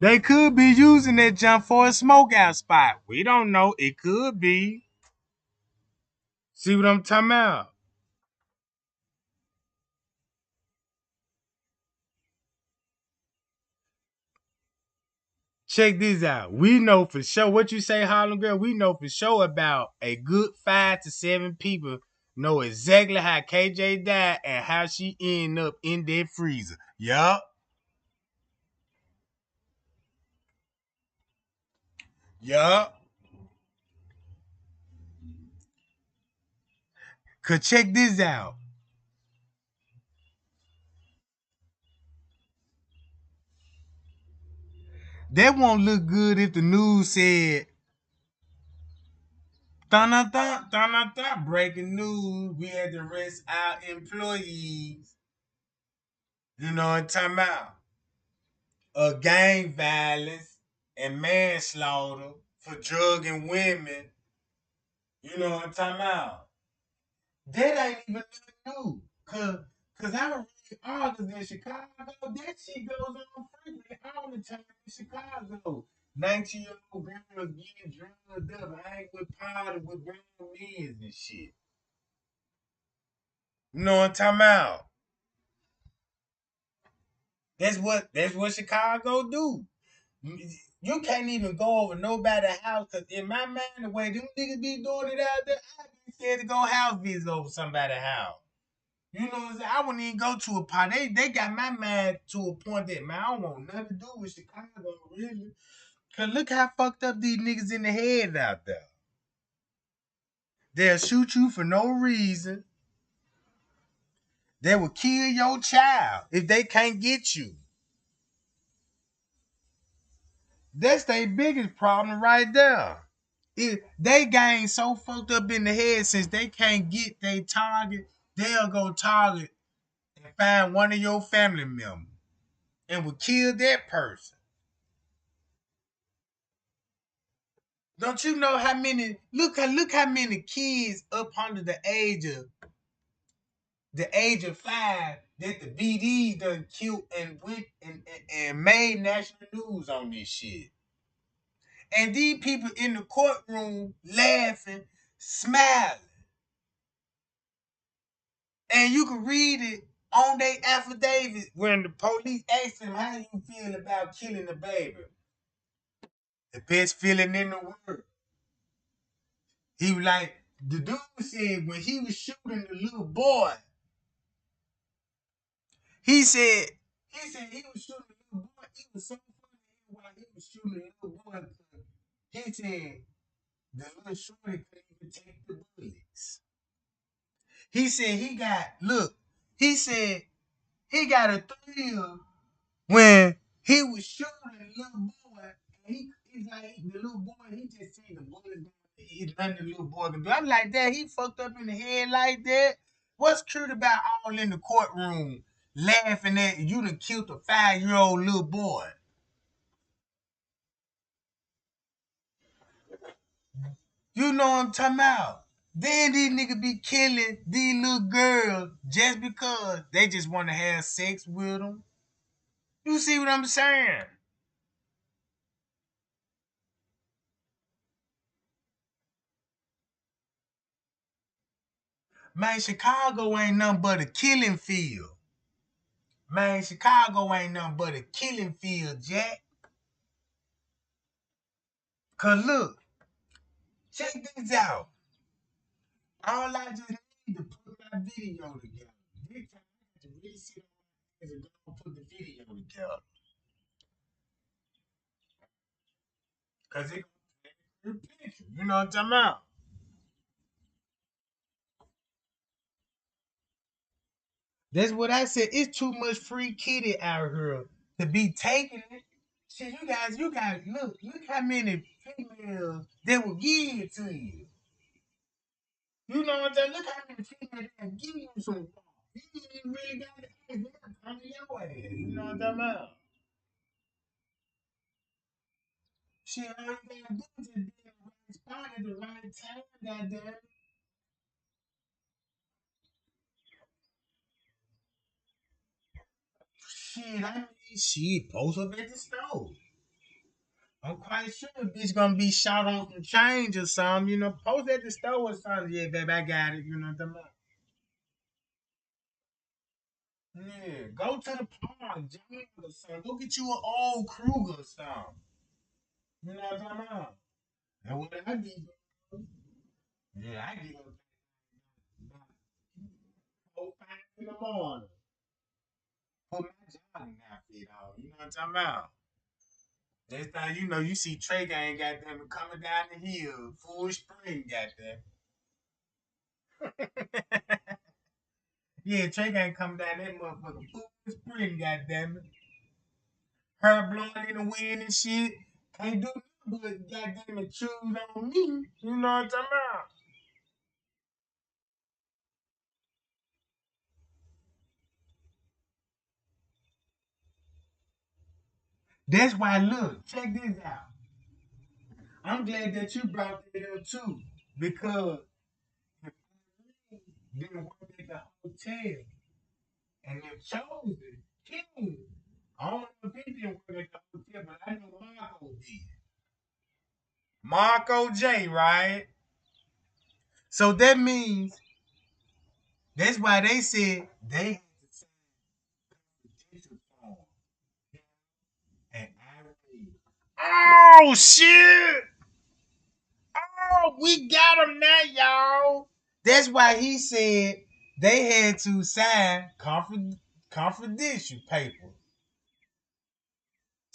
Speaker 1: they could be using that junk for a smokeout spot. We don't know. It could be. See what I'm talking about? Check this out. We know for sure what you say, Harlem Girl. We know for sure about a good 5 to 7 people know exactly how KJ died and how she ended up in that freezer. Yup, yup. Cause check this out. That won't look good if the news said, dun dun dun dun dun dun, breaking news. We had to arrest our employees. You know what I'm talking about? Of gang violence and manslaughter for drugging women. You know what I'm talking about? That ain't even new. Cause I read articles in Chicago. That shit goes on frequently all the time in Chicago. 19-year-old girls getting drugged up, hang with powder with grown men and shit. You know what I'm talking about? That's what Chicago do. You can't even go over nobody's house, cause in my mind, the way them niggas be doing it out there, I be scared to go house visit over somebody's house. You know what I'm saying? I wouldn't even go to a party. They got my mind to a point that, man, I don't want nothing to do with Chicago, really. Cause look how fucked up these niggas in the head out there. They'll shoot you for no reason. They will kill your child if they can't get you. That's their biggest problem right there. If they gang so fucked up in the head since they can't get their target, they'll go target and find one of your family members and will kill that person. Don't you know how many look how many kids up under the age of 5 that the BDs done killed and went and made national news on this shit. And these people in the courtroom laughing, smiling. And you can read it on their affidavit when the police asked them how you feel about killing the baby. The best feeling in the world. He was like, the dude said when he was shooting the little boy, he said he was shooting the little boy. It was so funny while he was shooting the little boy. He said the little shorty couldn't even take the bullets. He said he got a thrill when he was shooting the little boy, he's like the little boy, he just seen the bullet. It's nothing the little boy can do. I'm like, that he fucked up in the head like that. What's cute about all in the courtroom laughing at you done killed a 5-year-old little boy? You know what I'm talking about? Then these niggas be killing these little girls just because they just want to have sex with them. You see what I'm saying? Man, Chicago ain't nothing but a killing field. Man, Chicago ain't nothing but a killing field, Jack. Cause look, check this out. All I just need to put my video together. This time I got to really sit on and go put the video together. Cause it gonna take a picture. You know what I'm talking about? That's what I said. It's too much free kitty out here to be taking it. Shit, you guys, look how many females they will give it to you. You know what I'm saying? Look how many females they will give you some. You ain't really got to ask them to come to your ass. You know what I'm talking about? Shit, all you gotta do is just be in the right spot at the right time, goddamn. Shit, shit, post up at the store. I'm quite sure a bitch gonna be shot on some change or something, you know. Post at the store or something. Yeah, baby, I got it. You know what I'm talking about? Yeah, go to the park, jog or something. Go get you an old Kruger or something. You know what I'm talking about? And what I be doing, yeah, I get up about 4, 5 in the morning. Put my jogging outfit on. You know what I'm talking about? Next time you know, you see Trey Gang goddamn coming down the hill, full spring, goddamn. Yeah, Trey Gang coming down that motherfucker, full spring, goddamn it. Her blowing in the wind and shit. Can't do nothing but goddamn it choose on me. You know what I'm talking about? That's why, look, check this out. I'm glad that you brought that up too, because if I didn't work at the hotel and them chosen king, I don't know if he didn't work at the hotel, but I know Marco did. Marco J, right? So that means that's why they said they had to sign the petition form. And I read, oh shit! Oh, we got him now, y'all. That's why he said they had to sign confidential paper.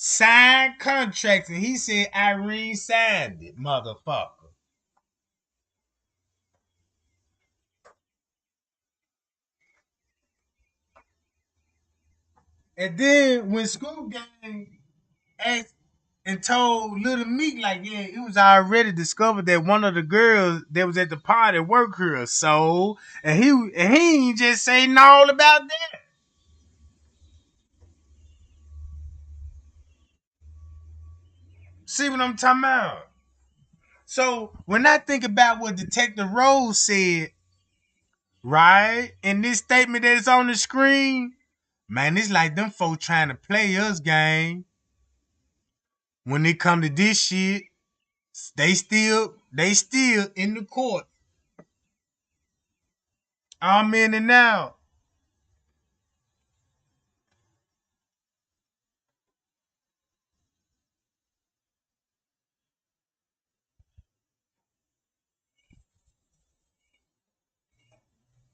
Speaker 1: Sign contracts, and he said Irene signed it, motherfucker. And then when School Gang asked and told Little Meek, like, yeah, it was already discovered that one of the girls that was at the party worked here. So, and he ain't just saying all about that. See what I'm talking about? So when I think about what Detective Rose said, right, in this statement that is on the screen, man, it's like them folks trying to play us game. When they come to this shit, they still in the court. I'm in and out.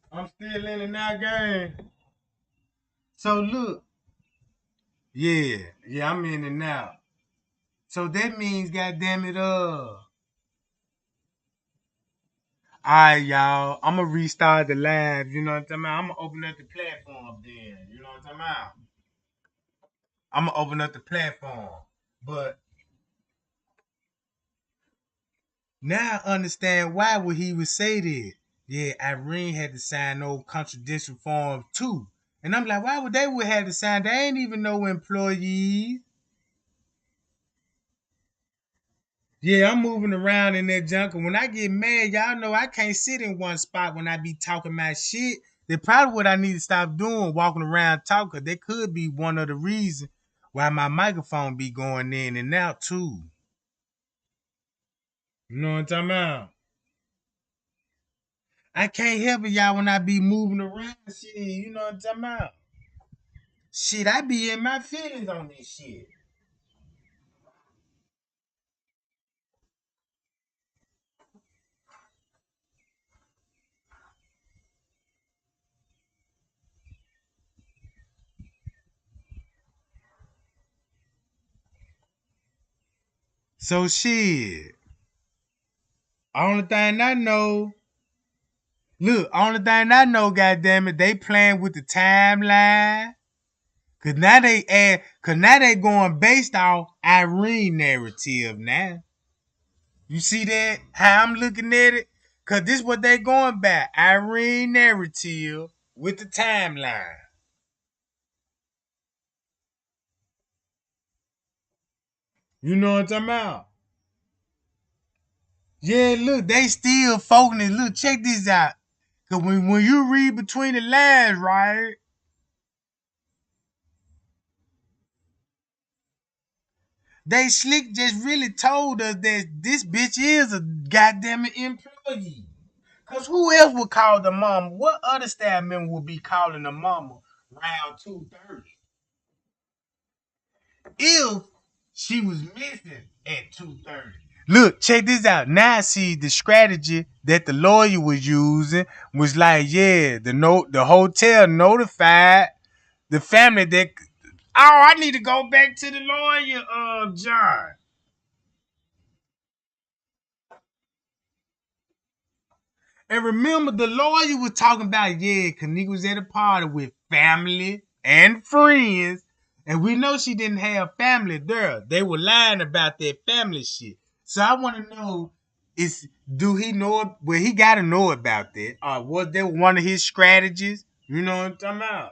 Speaker 1: I'm still in and out game. So look, yeah, I'm in and out. So that means, goddamn it, all right, y'all. I'm gonna restart the live. You know what I'm talking about? I'm gonna open up the platform then. You know what I'm talking about? I'm gonna open up the platform. But now I understand why would he would say that. Yeah, Irene had to sign no contradiction form too. And I'm like, why would they would have to sign? They ain't even no employees. Yeah, I'm moving around in that junk. And when I get mad, y'all know I can't sit in one spot when I be talking my shit. That's probably what I need to stop doing, walking around talking. That could be one of the reasons why my microphone be going in and out too. You know what I'm talking about? I can't help it, y'all, when I be moving around shit. You know what I'm talking about? Shit, I be in my feelings on this shit. So shit. Only thing I know, look, only thing I know, goddamn it, they playing with the timeline. Cause now they going based off Irene narrative now. You see that? How I'm looking at it? Cause this what they going by. Irene narrative with the timeline. You know what I'm talking about? Yeah, look, they still focusing. Look, check this out. Cause when you read between the lines, right? They slick just really told us that this bitch is a goddamn employee. Cause who else would call the mama? What other staff member would be calling the mama around 2:30? If she was missing at 2:30. Look, check this out. Now I see the strategy that the lawyer was using was like, yeah, the hotel notified the family that I need to go back to the lawyer, John. And remember, the lawyer was talking about, yeah, Kenneka was at a party with family and friends. And we know she didn't have family there. They were lying about that family shit. So I want to know, is do he know? Well, he got to know about that. Was that one of his strategies? You know what I'm talking about?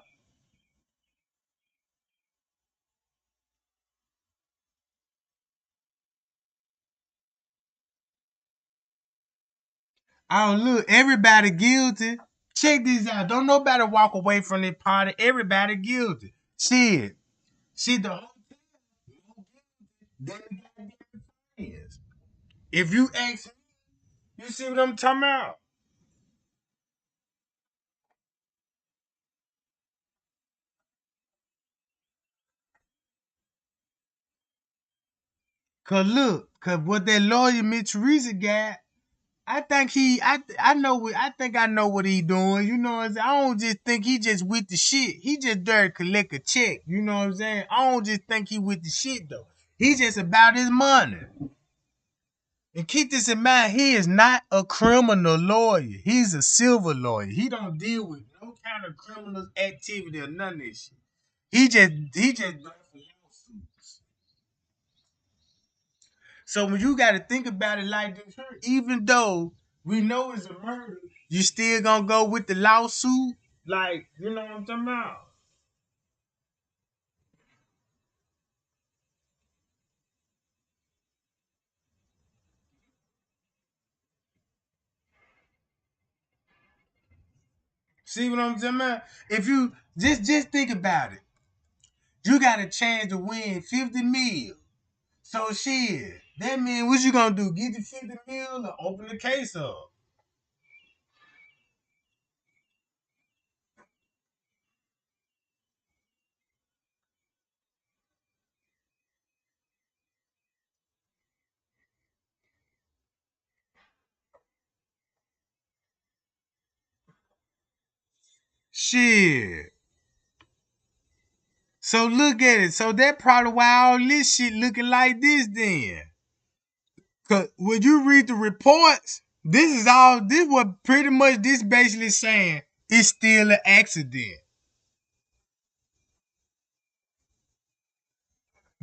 Speaker 1: Oh, look, everybody guilty. Check this out. Don't nobody walk away from the party. Everybody guilty. Shit. See, the whole thing is, if you ask me, you see what I'm talking about? Cause look, cause what that lawyer Mitch Teresa got, I think I know what he doing. You know what I'm saying? I don't just think he just with the shit. He just there to collect a check. You know what I'm saying? I don't just think he with the shit though. He just about his money. And keep this in mind, he is not a criminal lawyer. He's a civil lawyer. He don't deal with no kind of criminal activity or none of this shit. He just doing for lawsuits. So when you got to think about it like this, even though we know it's a murder, you still gonna go with the lawsuit? Like, you know what I'm talking about? See what I'm talking about? If you just think about it, you got a chance to win 50 mil. So shit, that means what you gonna do? Get the 50 mil or open the case up? Shit. So look at it. So that probably why all this shit looking like this then. Cause when you read the reports, this what pretty much this basically saying it's still an accident.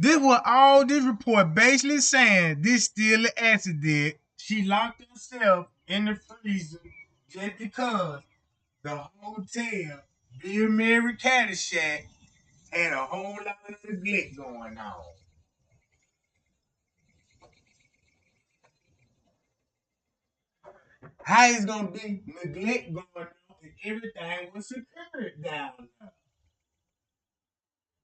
Speaker 1: This was all this report basically saying this still an accident. She locked herself in the freezer just because the hotel, Bill Mary Caddyshack, had a whole lot of neglect going on. How is gonna be neglect going on if everything was secured down there?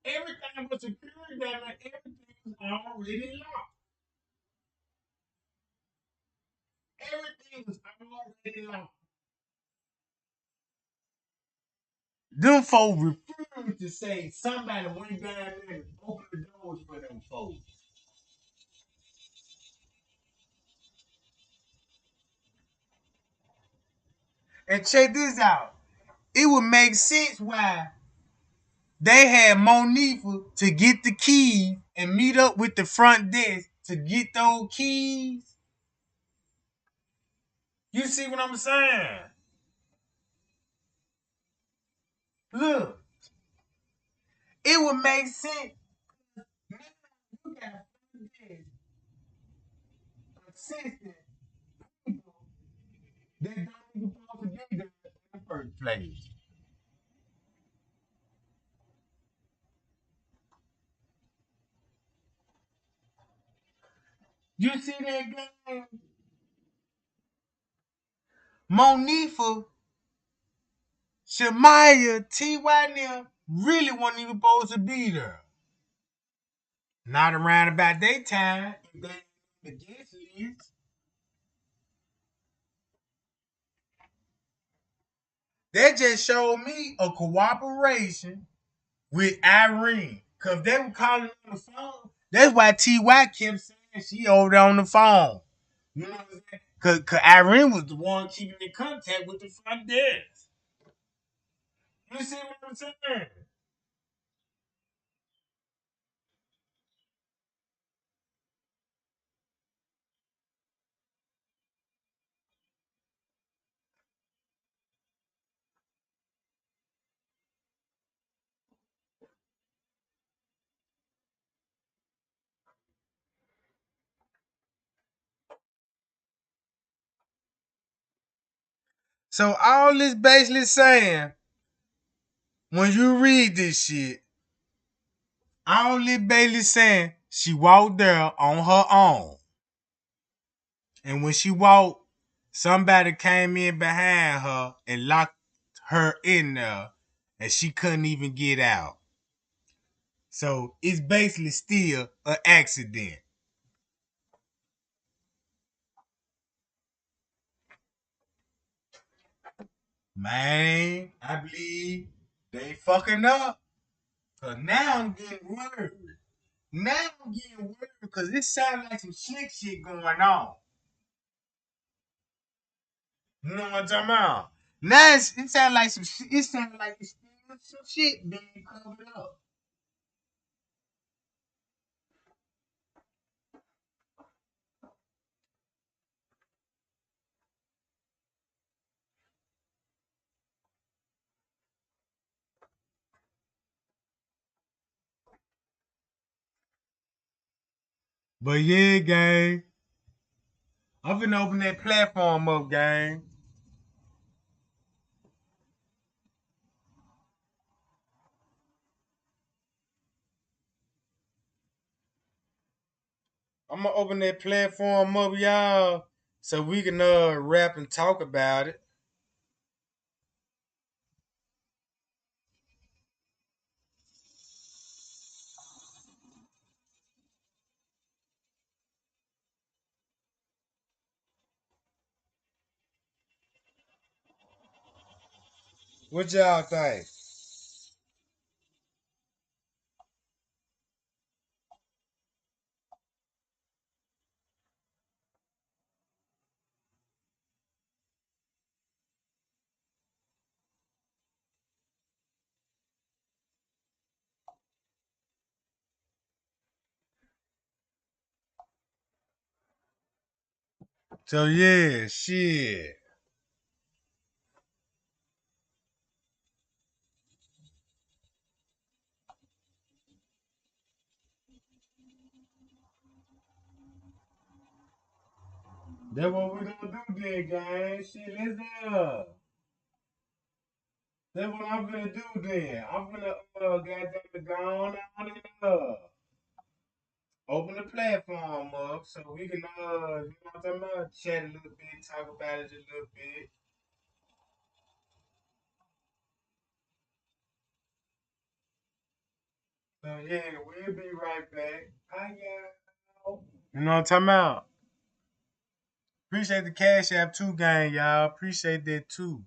Speaker 1: Everything was secured down there. Everything was already locked. Everything was already locked. Them folks refused to say somebody went down there and opened the doors for them folks. And check this out. It would make sense why they had Monifa to get the keys and meet up with the front desk to get those keys. You see what I'm saying? Look, it would make sense. Now you got a front desk assistant people that don't even supposed to be there in the first place. You see that game? Monifa, Shamaya, T.Y. really wasn't even supposed to be there. Not around about their time. If they the guest list. That just showed me a cooperation with Irene. Cause they were calling on the phone. That's why T.Y. kept saying she over there on the phone. You know what I'm saying? Cause Irene was the one keeping in contact with the front desk. You see what I'm saying? So all this basically saying, when you read this shit, all this basically saying she walked there on her own. And when she walked, somebody came in behind her and locked her in there, and she couldn't even get out. So it's basically still an accident. Man, I believe they fucking up. Cause now I'm getting worried. Now I'm getting worried because it sounds like some slick shit going on. You know what I'm talking about? Now it sounds like it sounds like it's still some shit being covered up. But yeah, gang, I'm finna open that platform up, gang. I'm gonna open that platform up, y'all, so we can rap and talk about it. What y'all think? So yeah, shit. That's what we gonna do then, gang. Shit, let's that's what I'm gonna do then. I'm gonna goddamn it, go on and open the platform up so we can you know what I'm talking about, chat a little bit, talk about it a little bit. So yeah, we'll be right back. Bye y'all. You know what I'm talking about? Appreciate the Cash App too, gang, y'all. Appreciate that too.